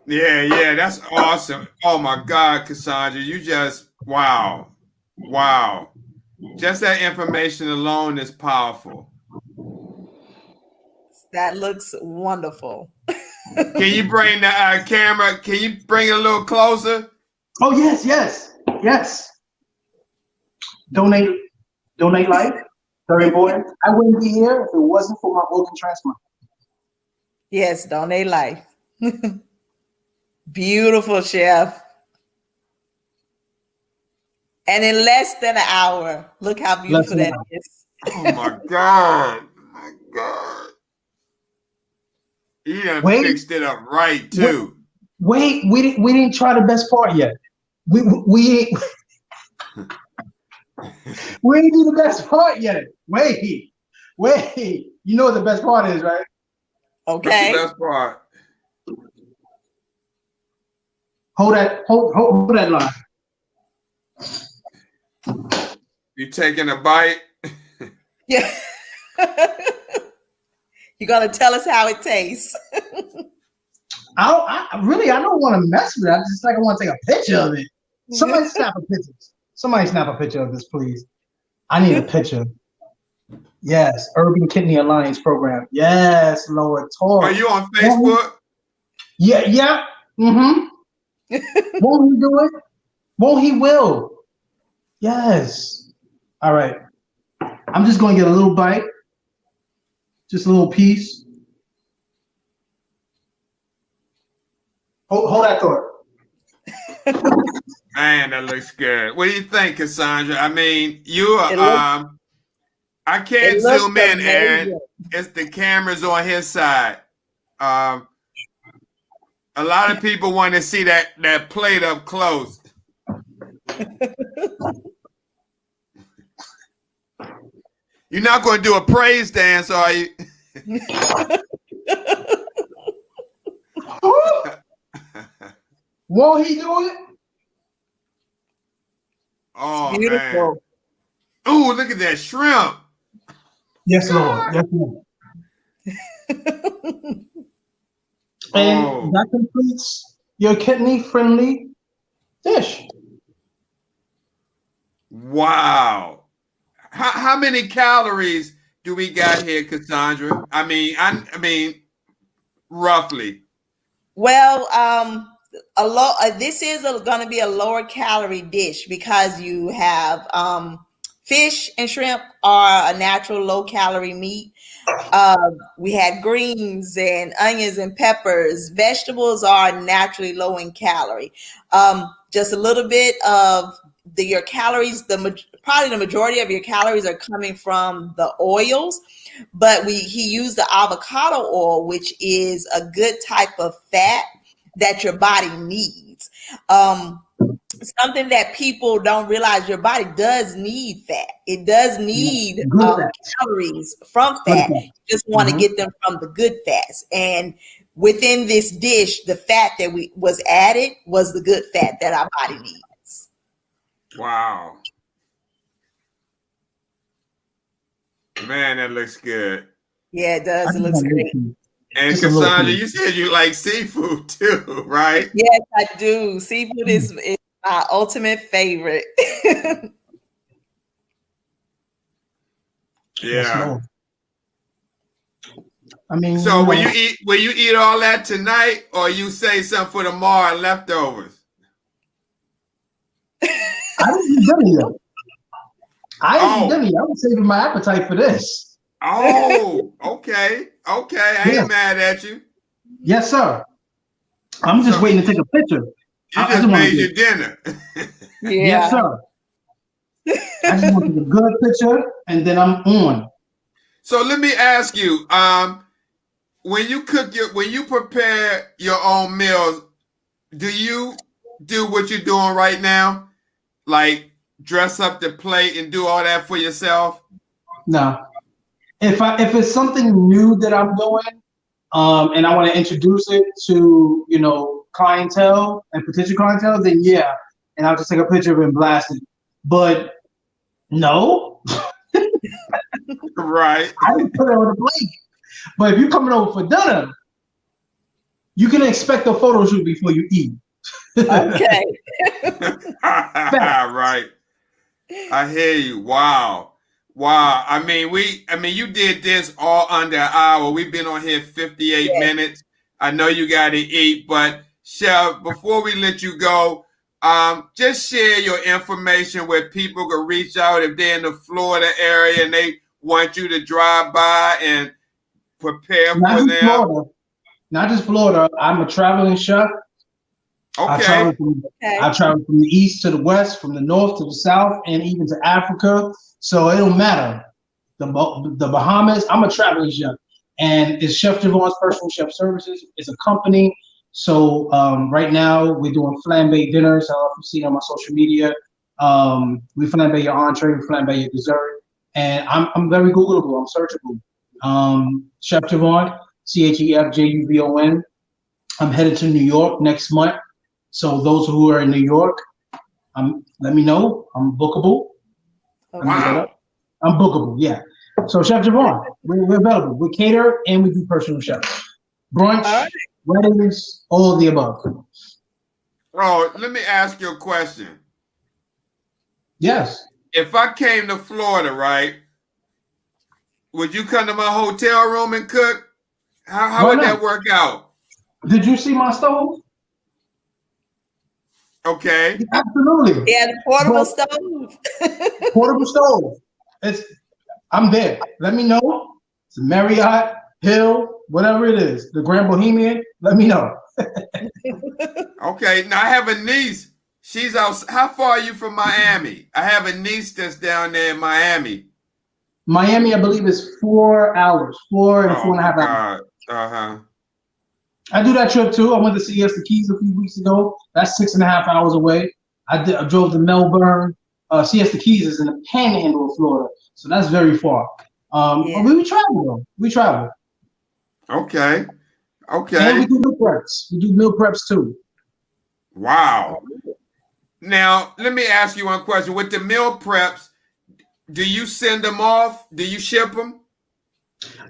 Yeah, that's awesome. Oh my God, Cassandra, you just, wow. Just that information alone is powerful. That looks wonderful. Can you bring the camera? Can you bring it a little closer? Oh, yes. Donate life. Very important. I wouldn't be here if it wasn't for my organ transplant. Yes, donate life. Beautiful, chef. And in less than an hour, look how beautiful that is. Oh my God. You done fixed it up right too. Wait, we didn't try the best part yet. We we ain't do the best part yet. Wait. You know what the best part is, right? Okay. What's the best part? Hold that line. You taking a bite? Yeah. You're gonna tell us how it tastes. I don't want to mess with it. I just I want to take a picture of it. Somebody snap a picture. Somebody snap a picture of this, please. I need a picture. Yes, Urban Kidney Alliance program. Yes, Lord Torres. Are you on Facebook? Yeah. Mm-hmm. Won't he do it? Won't he will? Yes. All right. I'm just going to get a little bite. Just a little piece. Hold that thought. Man, that looks good. What do you think, Cassandra? I mean, you are, I can't zoom in, Aaron. It's the camera's on his side. A lot of people want to see that plate up close. You're not going to do a praise dance, are you? Won't he do it? Oh, beautiful. Man. Ooh, look at that shrimp. Yes, Lord. Yes, Lord. And that completes your kidney-friendly dish. Wow. How many calories do we got here, Cassandra? I mean, roughly. Well, this is going to be a lower calorie dish because you have fish and shrimp are a natural low calorie meat. We had greens and onions and peppers. Vegetables are naturally low in calorie. Just a little bit of your calories, probably the majority of your calories are coming from the oils, but he used the avocado oil, which is a good type of fat that your body needs. Something that people don't realize, your body does need fat. It does need calories from fat. You just want to get them from the good fats. And within this dish, the fat that was added was the good fat that our body needs. Wow. Man, that looks good. Yeah, it does. It looks great. And Just a little Cassandra, bit. you said you like seafood too, right? Yes, I do. Seafood is my ultimate favorite. Yes, Yeah. Lord. I mean, So you will know, you eat all that tonight, or you say something for tomorrow and leftovers? I didn't eat dinner yet. I didn't eat Oh, dinner yet. I was saving my appetite for this. oh, okay, okay. I Yes, ain't mad at you. yes, sir. I'm just So waiting to take a picture. you I just just want made to your get, dinner. yes, Yeah. sir. I just want to take a good picture, and then I'm on. So let me ask you, when you prepare your own meals, do you do what you're doing right now? Like dress up the plate and do all that for yourself? Now, if it's something new that I'm doing, and I want to introduce it to clientele and potential clientele, then yeah, and I'll just take a picture of it and blast it. But no, Right. I didn't put it on the plate. But if you're coming over for dinner, you can expect a photo shoot before you eat. Okay. Fact. Right. I hear you. Wow. Wow. I mean, you did this all under an hour. We've been on here 58 Yes. minutes. I know you got to eat, but Chef, before we let you go, just share your information where people can reach out if they're in the Florida area and they want you to drive by and prepare Not for just them. Florida. Not just Florida. I'm a traveling chef. I Okay. travel from the east to the west, from the north to the south, and even to Africa. So it don't matter. The Bahamas. I'm a traveling chef, and it's Chef Javon's Personal Chef Services. It's a company. So right now we're doing flambe dinners. I don't know if you've seen on my social media. We flambe your entree, we flambe your dessert, and I'm very Googleable. I'm searchable. Chef Javon, CHEFJUVON. I'm headed to New York next month. So those who are in New York, let me know. I'm bookable. Okay. Wow. I'm bookable, yeah. So Chef Javon, we're available. We cater and we do personal chef. Brunch, All right. weddings, all of the above. Oh, let me ask you a question. Yes. If I came to Florida, right, would you come to my hotel room and cook? How Why would not? that work out? Did you see my stove? Okay. Absolutely. Yeah, the portable But stove. portable stove. I'm there. Let me know. It's a Marriott, Hill, whatever it is. The Grand Bohemian. Let me know. Okay. Now I have a niece. She's out. How far are you from Miami? I have a niece that's down there in Miami. Miami, I believe, is 4 hours, 4 Oh and a my half hours. God. Uh-huh. Oh, I do that trip too. I went to Siesta Keys a few weeks ago. That's 6.5 hours away. I drove to Melbourne. Siesta Keys is in the panhandle of Florida, so that's very far. Yeah. But we travel though. We travel. Okay. And Okay. we do meal preps. We do meal preps too. Wow. Now, let me ask you one question. With the meal preps, do you send them off? Do you ship them?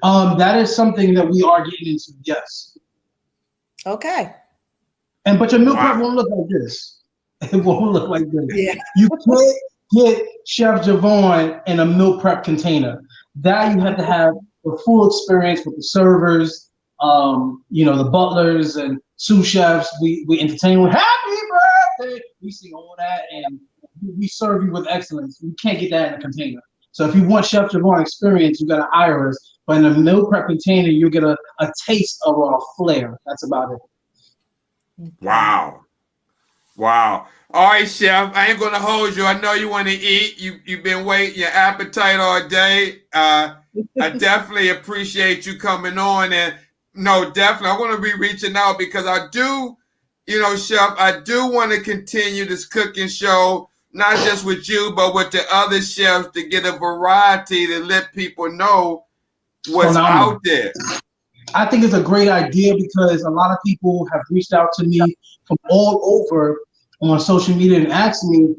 That is something that we are getting into. Yes. Okay. But your meal prep Wow. won't look like this. It won't look like this. Yeah. You can't get Chef Javon in a meal prep container. That you have to have the full experience with the servers, the butlers and sous chefs. We entertain with happy birthday. We sing all that and we serve you with excellence. You can't get that in a container. So if you want Chef Javon experience, you gotta hire us. But in a meal prep container, you get a taste of our flair. That's about it. Wow. Wow. All right, Chef. I ain't gonna hold you. I know you want to eat. You've been waiting your appetite all day. I definitely appreciate you coming on. And no, definitely, I want to be reaching out because I do, Chef, I do want to continue this cooking show, not just with you, but with the other chefs to get a variety to let people know what's Phenomenal. out there. I think it's a great idea because a lot of people have reached out to me from all over on social media and asked me,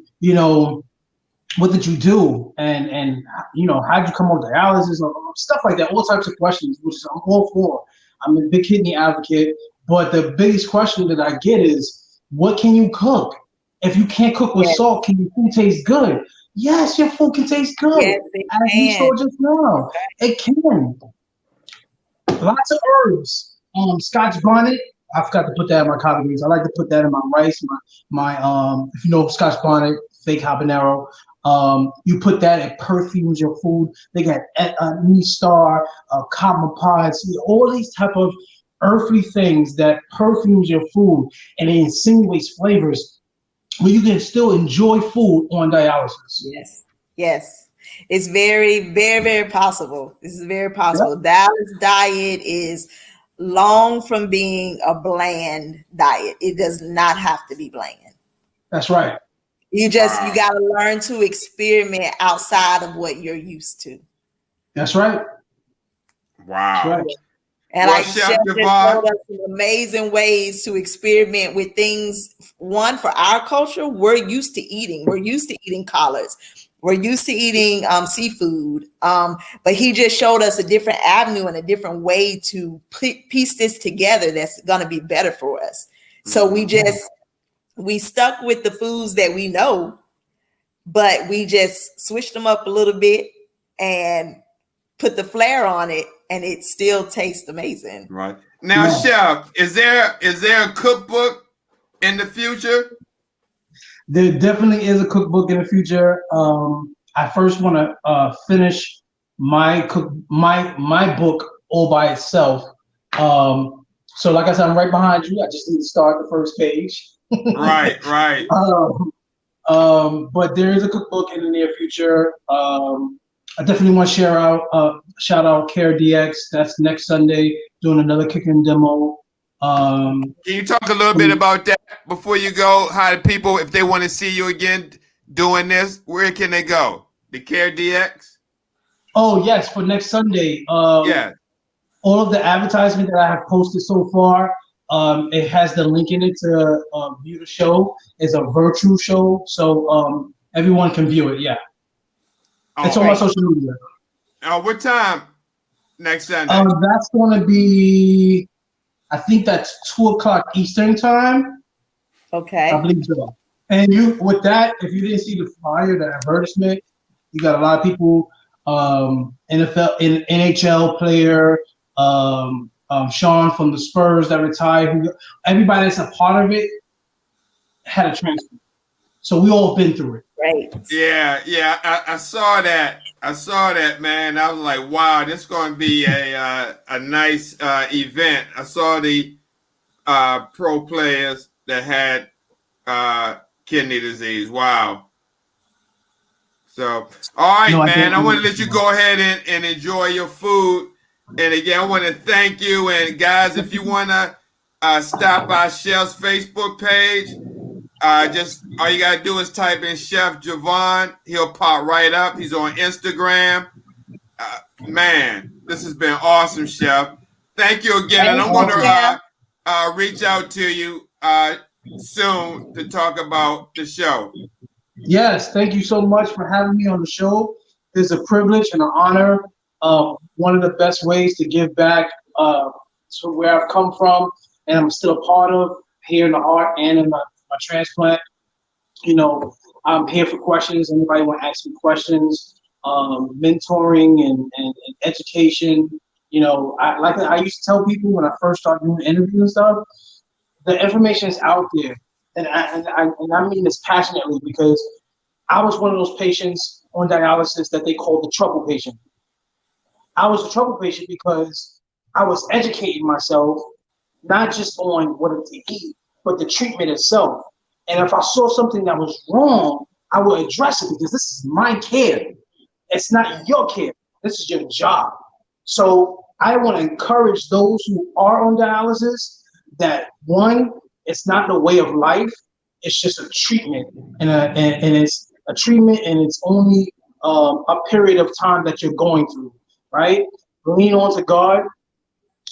what did you do? And how'd you come off dialysis or stuff like that, all types of questions, which I'm all for. I'm a big kidney advocate. But the biggest question that I get is, what can you cook? If you can't cook with Yes, salt, can your food taste good? Yes, your food can taste good. yes, it As you can. saw just now, it can. Lots of herbs. Scotch bonnet. I forgot to put that in my collard greens. I like to put that in my rice. My if you know Scotch bonnet, fake habanero. You put that, it perfumes your food. They got knee star, cotton pods, all these type of earthly things that perfumes your food and it insinuates flavors where you can still enjoy food on dialysis. Yes, yes. It's very, very, very possible. This is very Yep, possible. Dallas diet is long from being a bland diet. It does not have to be bland. that's right. You Wow. got to learn to experiment outside of what you're used to. That's right. That's Wow. right. And Well, like Chef Chef just Javon, showed us some amazing ways to experiment with things. One, for our culture, we're used to eating. We're used to eating collards. We're used to eating seafood. But he just showed us a different avenue and a different way to piece this together that's going to be better for us. So we stuck with the foods that we know, but we just switched them up a little bit and put the flair on it, and it still tastes amazing. right now, Yeah. Chef, is there a cookbook in the future? There definitely is a cookbook in the future. I first want to finish my book all by itself. So like I said, I'm right behind you. I just need to start the first page. Right, right. But there is a cookbook in the near future. I definitely want to shout out Care DX. That's next Sunday, doing another cooking demo. Can you talk a little bit about that before you go? How do people, if they want to see you again doing this, where can they go? The Care DX? Oh yes, for next Sunday. Yeah. All of the advertisement that I have posted so far, it has the link in it to view the show. It's a virtual show, so everyone can view it. Yeah, it's on my social media. What time next Sunday? That's going to be, I think that's 2:00 Eastern time. Okay. I believe so. And you, with that, if you didn't see the flyer, the advertisement, you got a lot of people, NHL player, Sean from the Spurs that retired. Everybody that's a part of it had a transfer. So we all been through it. Great. Yeah. I saw that. Man. I was like, wow, this is going to be a nice event. I saw the pro players that had kidney disease. Wow. So, all right, man. I want to let you go ahead and enjoy your food. And again, I want to thank you. And guys, if you want to stop by Chef's Facebook page, just all you gotta do is type in Chef Javon. He'll pop right up. He's on Instagram. Man, this has been awesome, Chef. Thank you again, and I'm gonna reach out to you soon to talk about the show. Yes, thank you so much for having me on the show. It's a privilege and an honor. One of the best ways to give back to where I've come from, and I'm still a part of here in the heart and in my transplant. You know, I'm here for questions. Anybody want to ask me questions? Mentoring and education. You know, I used to tell people when I first started doing interviews and stuff, the information is out there, and I mean this passionately because I was one of those patients on dialysis that they call the trouble patient. I was a trouble patient because I was educating myself not just on what to eat, but the treatment itself. And if I saw something that was wrong, I would address it because this is my care. It's not your care. This is your job. So I want to encourage those who are on dialysis that, one, it's not the way of life. It's just a treatment. And it's a treatment, and it's only a period of time that you're going through, right? Lean on to God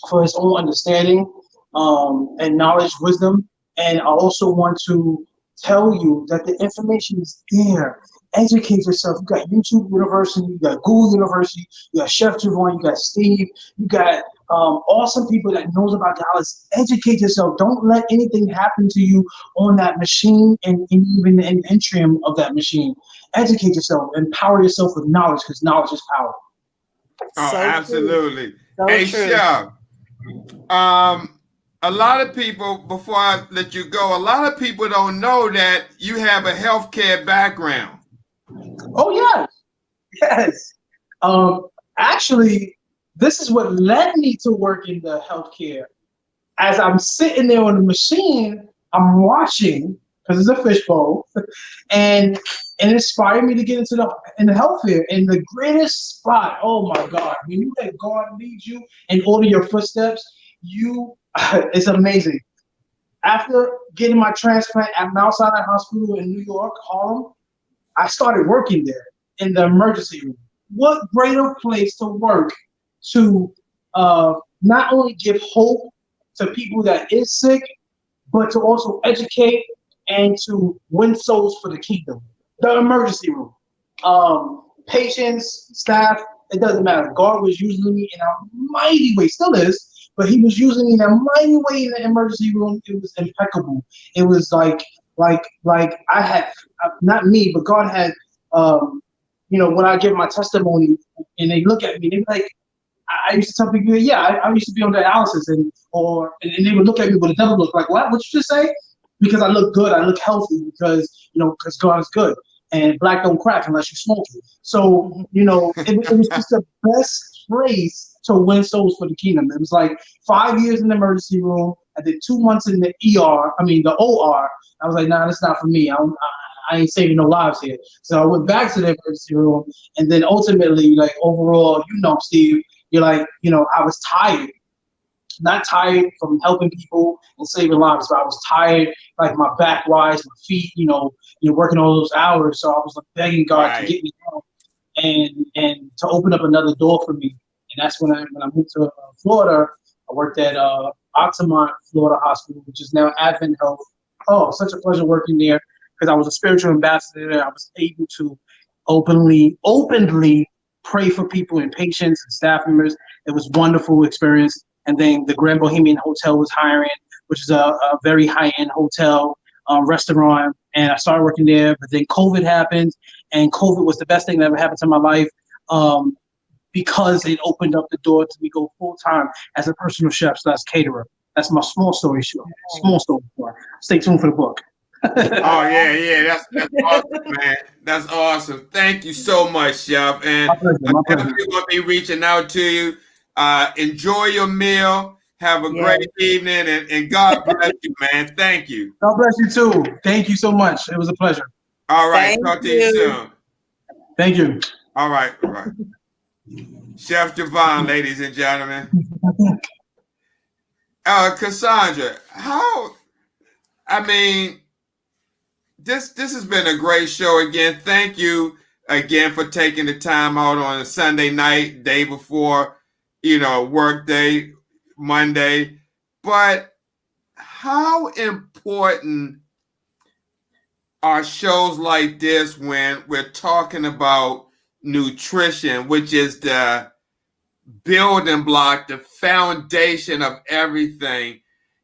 for his own understanding and knowledge, wisdom. And I also want to tell you that the information is there. Educate yourself. You got YouTube University, you got Google University, you got Chef Javon, you got Steve, you got awesome people that knows about dialysis. Educate yourself. Don't let anything happen to you on that machine and even in the interim of that machine. Educate yourself. Empower yourself with knowledge because knowledge is power. Oh, So true. absolutely. So Hey, true. Chef, a lot of people, before I let you go, a lot of people don't know that you have a healthcare background. Oh, yes. Yes. Um, Actually, this is what led me to work in the healthcare. As I'm sitting there on the machine, I'm watching because it's a fishbowl, and it inspired me to get into the healthcare. And the greatest spot, oh my God, when you let God lead you and order your footsteps, you it's amazing. After getting my transplant at Mount Sinai Hospital in New York, Harlem, I started working there in the emergency room. What greater place to work to not only give hope to people that is sick, but to also educate and to win souls for the kingdom. The emergency room, patients, staff, it doesn't matter. God was using me in a mighty way, still is, but He was using me in a mighty way in the emergency room. It was impeccable. It was like I had not me, but God had. When I give my testimony and they look at me, they be like, I used to tell people, yeah, I used to be on dialysis, and they would look at me with a devil look, like, what? What you just say? Because I look good, I look healthy, because God is good, and black don't crack unless you smoke it. So it was just the best phrase to win souls for the kingdom. It was like 5 years in the emergency room. I did 2 months in the the OR. I was like, nah, that's not for me. I ain't saving no lives here. So I went back to the emergency room, and then ultimately, like overall, Steve, you're like, I was tired, not tired from helping people and saving lives, but I was tired, like my back wise, my feet, you're working all those hours. So I was like begging God to Right. get me out and to open up another door for me. And that's when I moved to Florida. I worked at Altamont, Florida Hospital, which is now Advent Health. Oh, such a pleasure working there because I was a spiritual ambassador there. I was able to openly pray for people and patients and staff members. It was a wonderful experience. And then the Grand Bohemian Hotel was hiring, which is a very high-end hotel, restaurant. And I started working there, but then COVID happened, and COVID was the best thing that ever happened to my life because it opened up the door to me go full-time as a personal chef / caterer. That's my small story show. Small story. Stay tuned for the book. Oh yeah, that's awesome, man. That's awesome. Thank you so much, Chef. And My pleasure. I My pleasure. definitely will be reaching out to you. Enjoy your meal. Have a Yes. great evening, and God bless you, man. Thank you. God bless you too. Thank you so much. It was a pleasure. All right, Thank talk to you you. soon. Thank you. All right, all right. Chef Javon, ladies and gentlemen. Cassandra, this has been a great show again. Thank you again for taking the time out on a Sunday night, day before, work day, Monday. But how important are shows like this when we're talking about nutrition, which is the building block, the foundation of everything,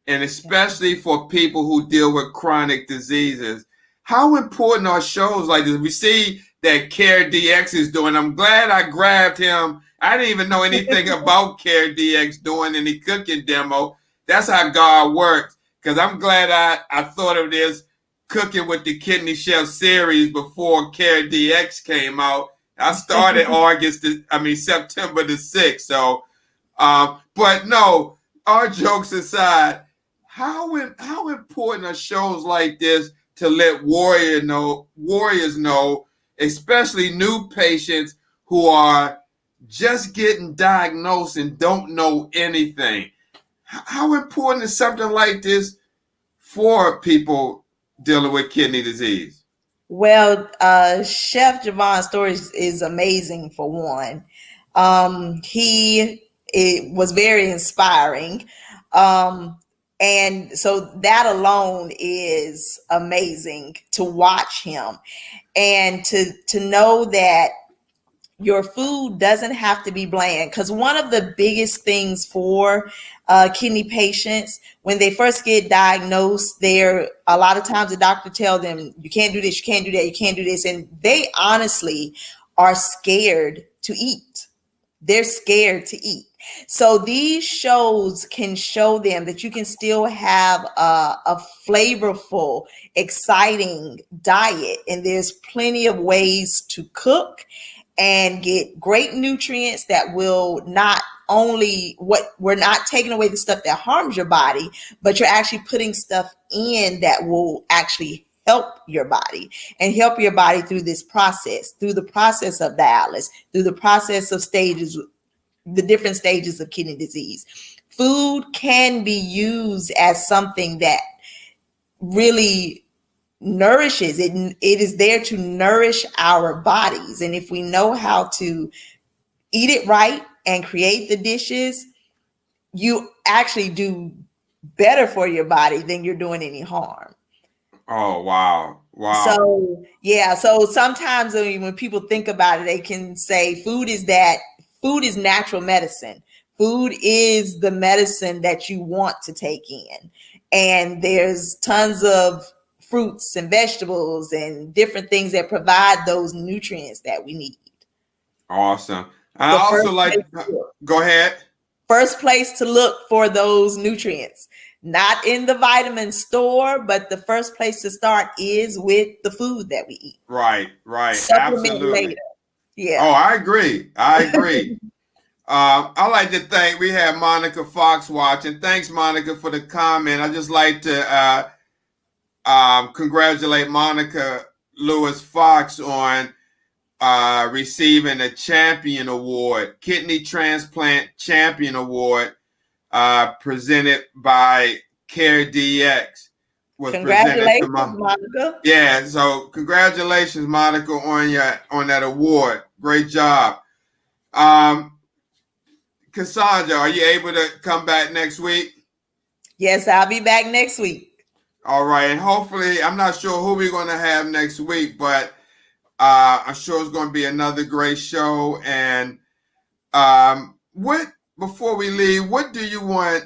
and especially for people who deal with chronic diseases? How important are shows like this? We see that Care DX is doing. I'm glad I grabbed him. I didn't even know anything about Care DX doing any cooking demo. That's how God works. Because I'm glad I thought of this Cooking with the Kidney Chef series before Care DX came out. I started September the 6th. So, but no, all jokes aside, how important are shows like this to let warriors know, especially new patients who are just getting diagnosed and don't know anything? How important is something like this for people dealing with kidney disease? Well, Chef Javon's story is amazing for one. It was very inspiring. And so that alone is amazing to watch him and to know that your food doesn't have to be bland, because one of the biggest things for kidney patients when they first get diagnosed, they're a lot of times the doctor tell them you can't do this, you can't do that, you can't do this, and they honestly are scared to eat. They're scared to eat. So these shows can show them that you can still have a flavorful, exciting diet, and there's plenty of ways to cook and get great nutrients that will not only what we're not taking away the stuff that harms your body, but you're actually putting stuff in that will actually help your body and help your body through this process, through the process of dialysis, through the process of stages, the different stages of kidney disease. Food can be used as something that really nourishes it. It is there to nourish our bodies. And if we know how to eat it right and create the dishes, you actually do better for your body than you're doing any harm. Oh, wow. Wow. So, yeah. So sometimes when people think about it, they can say food is natural medicine. Food is the medicine that you want to take in. And there's tons of fruits and vegetables and different things that provide those nutrients that we need. Awesome. I also like, go ahead. First place to look for those nutrients, not in the vitamin store, but the first place to start is with the food that we eat. Right. Supplement Absolutely. later. Yeah. Oh, I agree. I like to thank, we have Monica Fox watching. Thanks, Monica, for the comment. I just like to congratulate Monica Lewis Fox on receiving a champion award, Kidney Transplant Champion Award, presented by CareDx. Congratulations, Monica. Yeah, so congratulations, Monica, on that award. Great job. Cassandra, are you able to come back next week? Yes, I'll be back next week. All right, and hopefully, I'm not sure who we're going to have next week, but I'm sure it's going to be another great show. And before we leave, what do you want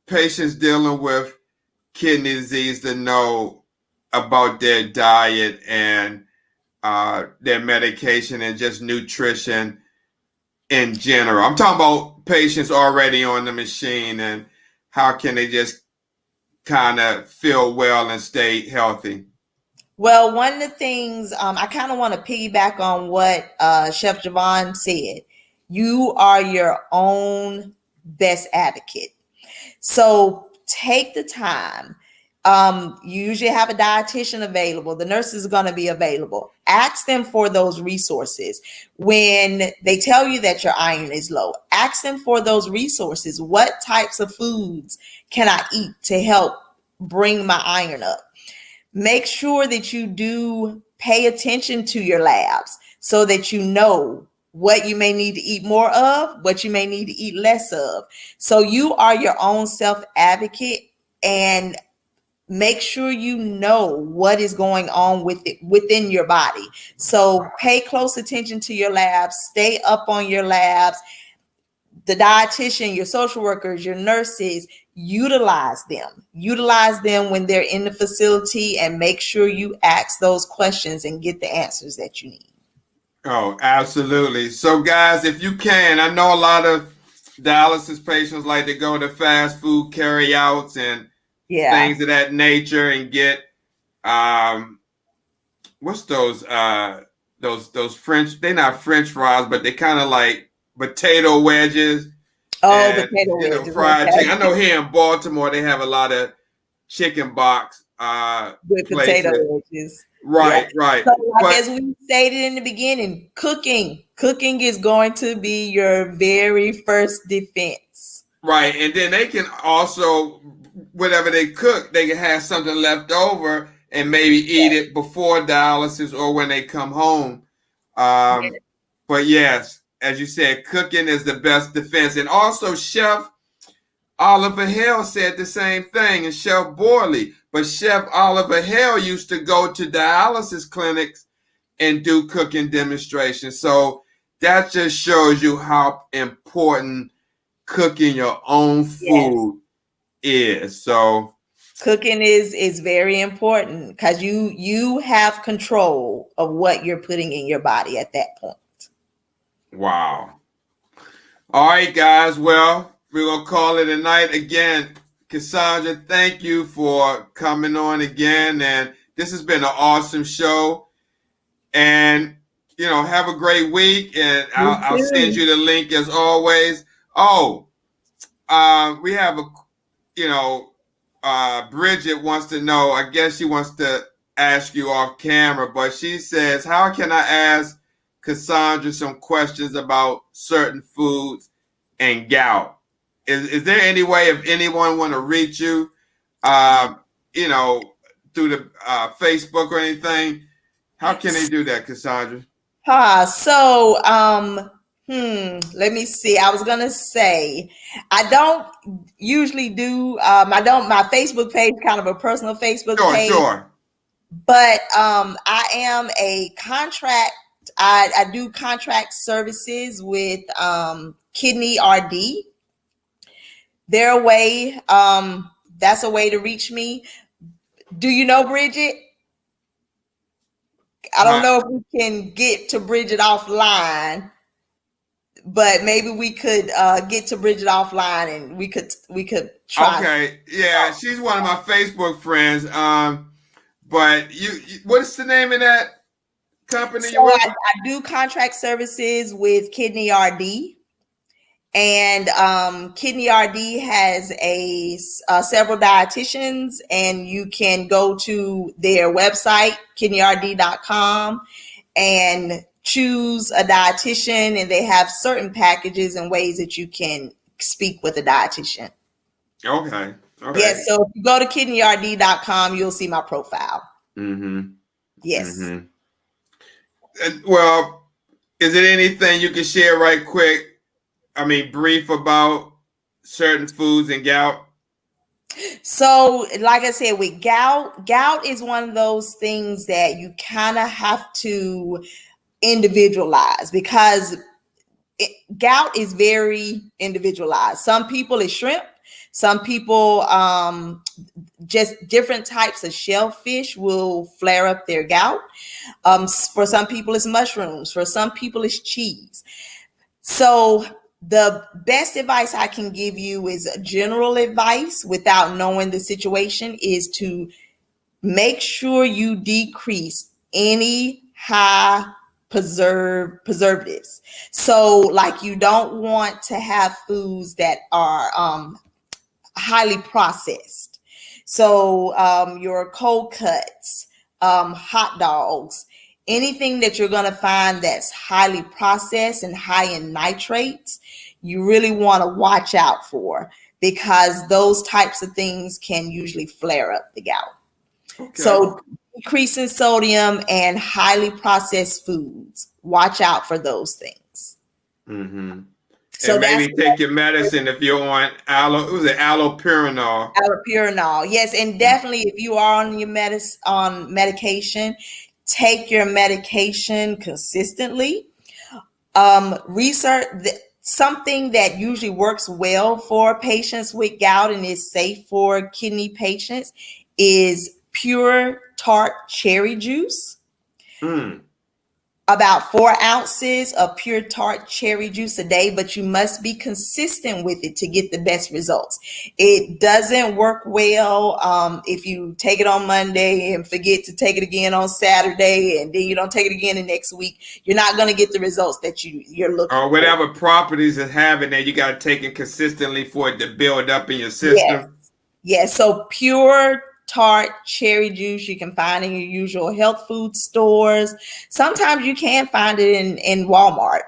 patients dealing with kidney disease to know about their diet and their medication and just nutrition in general? I'm talking about patients already on the machine, and how can they just kind of feel well and stay healthy? Well, one of the things I kind of want to piggyback on what Chef Javon said. You are your own best advocate. So take the time. You usually have a dietitian available. The nurses are going to be available. Ask them for those resources. When they tell you that your iron is low, ask them for those resources. What types of foods can I eat to help bring my iron up? Make sure that you do pay attention to your labs so that you know what you may need to eat more of, what you may need to eat less of. So you are your own self-advocate, and make sure you know what is going on with it within your body. So pay close attention to your labs, stay up on your labs. The dietitian, your social workers, your nurses, utilize them when they're in the facility, and make sure you ask those questions and get the answers that you need. Oh, absolutely. So guys, if you can, I know a lot of dialysis patients like to go to fast food carryouts and things of that nature and get what's those French, they're not French fries, but they kind of like potato wedges. Potato wedges. Fried chicken. I know here in Baltimore they have a lot of chicken box with places. Potato wedges. Right. So as we stated in the beginning, cooking is going to be your very first defense. Right. And then they can also, whatever they cook, they can have something left over and maybe eat it before dialysis or when they come home. But yes, as you said, cooking is the best defense. And also Chef Oliver Hill said the same thing, and Chef Borley. But Chef Oliver Hill used to go to dialysis clinics and do cooking demonstrations. So that just shows you how important cooking your own Yes. food is. So Cooking is very important because you have control of what you're putting in your body at that point. wow. All right, guys. Well, we're gonna call it a night again. Cassandra, thank you for coming on again. And this has been an awesome show. And have a great week. And You I'll send too. you the link as always. Oh, we have a Bridget wants to know, I guess she wants to ask you off camera, but she says, how can I ask Cassandra some questions about certain foods and gout? Is there any way if anyone want to reach you, uh, you know, through the Facebook or anything? How can they do that, Cassandra? Let me see. I was gonna say I don't usually do my Facebook page, kind of a personal Facebook Sure, page, sure. but I am a contract. I do contract services with Kidney RD. Their way, that's a way to reach me. Do you know Bridget? I don't know if we can get to Bridget offline, but maybe we could get to Bridget offline and we could try. Okay, yeah, she's one of my Facebook friends. But what is the name of that company you So work I do contract services with Kidney RD, and Kidney RD has several dietitians, and you can go to their website kidneyrd.com and choose a dietitian, and they have certain packages and ways that you can speak with a dietitian. Okay. Okay. Yes, so if you go to kidneyrd.com, you'll see my profile. Mm-hmm. Yes. Mm-hmm. Well, is there anything you can share right quick? I mean, brief about certain foods and gout? So, like I said, with gout is one of those things that you kind of have to individualize because gout is very individualized. Some people it's shrimp. Some people just different types of shellfish will flare up their gout. For some people it's mushrooms. For some people it's cheese. So the best advice I can give you is general advice without knowing the situation is to make sure you decrease any high preservatives. So like you don't want to have foods that are highly processed. So your cold cuts, hot dogs, anything that you're going to find that's highly processed and high in nitrates, you really want to watch out for because those types of things can usually flare up the gout. Okay. So decreasing sodium and highly processed foods, watch out for those things. Mm-hmm. So and maybe take your medicine if you're on allopurinol. Allopurinol, yes, and definitely if you are on your medication, take your medication consistently. Research something that usually works well for patients with gout and is safe for kidney patients is pure tart cherry juice. About 4 ounces of pure tart cherry juice a day, but you must be consistent with it to get the best results. It doesn't work well if you take it on Monday and forget to take it again on Saturday, and then you don't take it again the next week. You're not going to get the results that you're looking or whatever properties it have in there. You got to take it consistently for it to build up in your system. Yes. So pure tart cherry juice you can find in your usual health food stores. Sometimes you can find it in Walmart,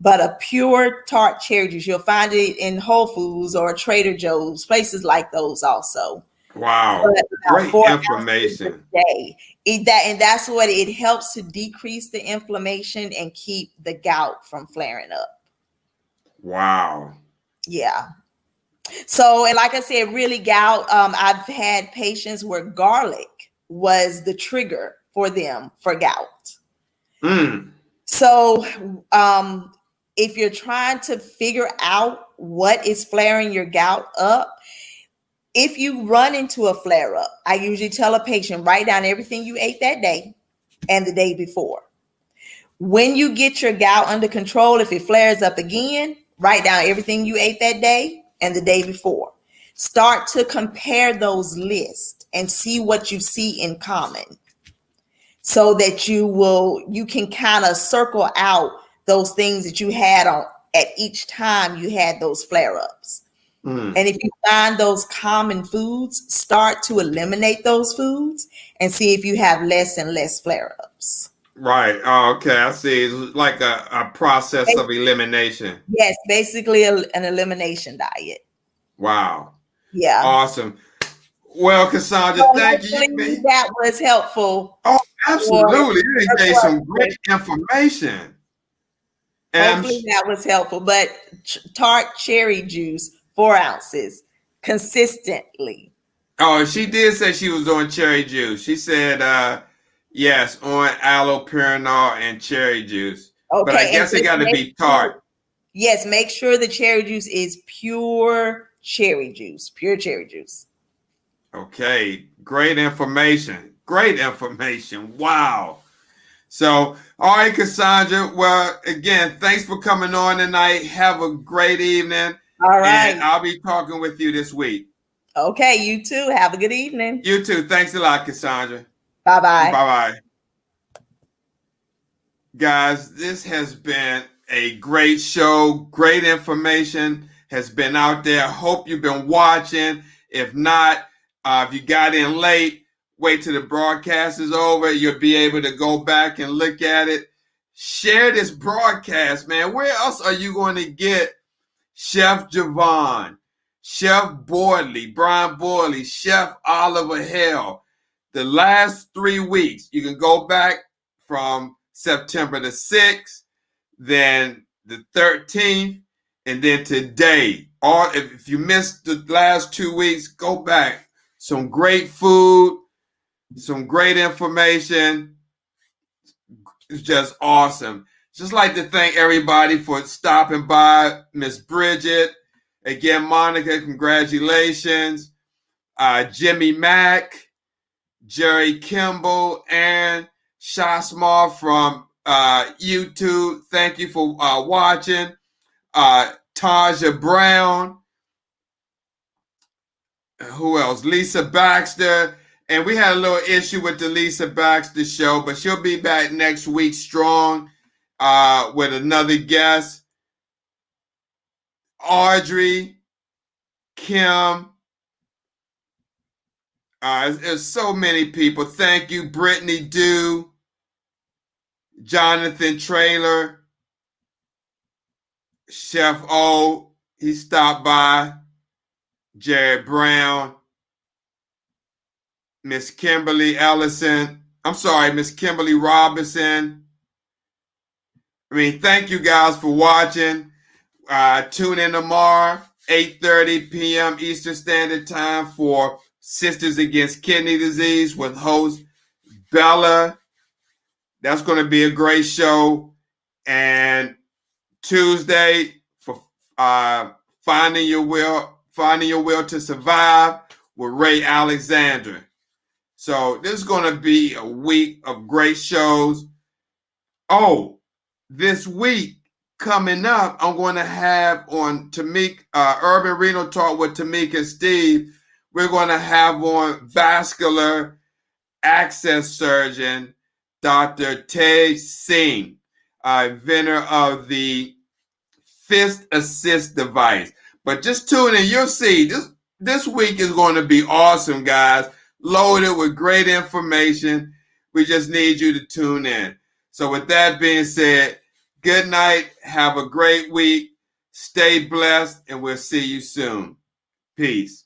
but a pure tart cherry juice, you'll find it in Whole Foods or Trader Joe's, places like those also. Wow. Great information. And that's what it helps to decrease the inflammation and keep the gout from flaring up. Wow. Yeah. So, and like I said, really gout, I've had patients where garlic was the trigger for them for gout. Mm. So, if you're trying to figure out what is flaring your gout up, if you run into a flare up, I usually tell a patient, write down everything you ate that day and the day before. When you get your gout under control, if it flares up again, write down everything you ate that day and the day before. Start to compare those lists and see what you see in common, so that you can kind of circle out those things that you had on at each time you had those flare-ups. Mm. And if you find those common foods, start to eliminate those foods and see if you have less and less flare-ups. Right. Oh, okay. I see. It's like a process of elimination. Yes, basically an elimination diet. Wow. Yeah. Awesome. Well, Cassandra, So thank you. hopefully that was helpful. Oh, absolutely. You for gave some great information. And Hopefully that was helpful. But tart cherry juice, 4 ounces, consistently. oh, she did say she was on cherry juice. She said, yes, on allopurinol and cherry juice. Okay. But I guess it got to be tart. Yes, make sure the cherry juice is pure cherry juice. Pure cherry juice. Okay. Great information. Great information. Wow. So, all right, Cassandra. Well, again, thanks for coming on tonight. Have a great evening. All right. And I'll be talking with you this week. Okay, you too. Have a good evening. You too. Thanks a lot, Cassandra. Bye-bye. Bye-bye. Guys, this has been a great show. Great information has been out there. Hope you've been watching. If not, if you got in late, wait till the broadcast is over. You'll be able to go back and look at it. Share this broadcast, man. Where else are you going to get Chef Javon, Chef Boardley, Brian Boardley, Chef Oliver Hale? The last 3 weeks, you can go back from September the 6th, then the 13th, and then today. Or if you missed the last 2 weeks, go back. Some great food, some great information. It's just awesome. Just like to thank everybody for stopping by. Miss Bridget, again, Monica, congratulations. Jimmy Mack, Jerry Kimball, and Shasmar from YouTube. Thank you for watching. Taja Brown. Who else? Lisa Baxter. And we had a little issue with the Lisa Baxter show, but she'll be back next week strong with another guest. Audrey, Kim. There's so many people. Thank you. Brittany Dew, Jonathan Traylor, Chef O, he stopped by, Jared Brown, Miss Kimberly Ellison. I'm sorry, Miss Kimberly Robinson. I mean, thank you guys for watching. Tune in tomorrow, 8:30 p.m. Eastern Standard Time for Sisters Against Kidney Disease with host Bella. That's going to be a great show. And Tuesday for Finding Your Will to Survive with Ray Alexander. So this is going to be a week of great shows. Oh, this week coming up, I'm going to have on Urban Renal Talk with Tamika and Steve. We're going to have on vascular access surgeon, Dr. Tej Singh, inventor of the Fist Assist device. But just tune in. You'll see this week is going to be awesome, guys. Loaded with great information. We just need you to tune in. So with that being said, good night. Have a great week. Stay blessed, and we'll see you soon. Peace.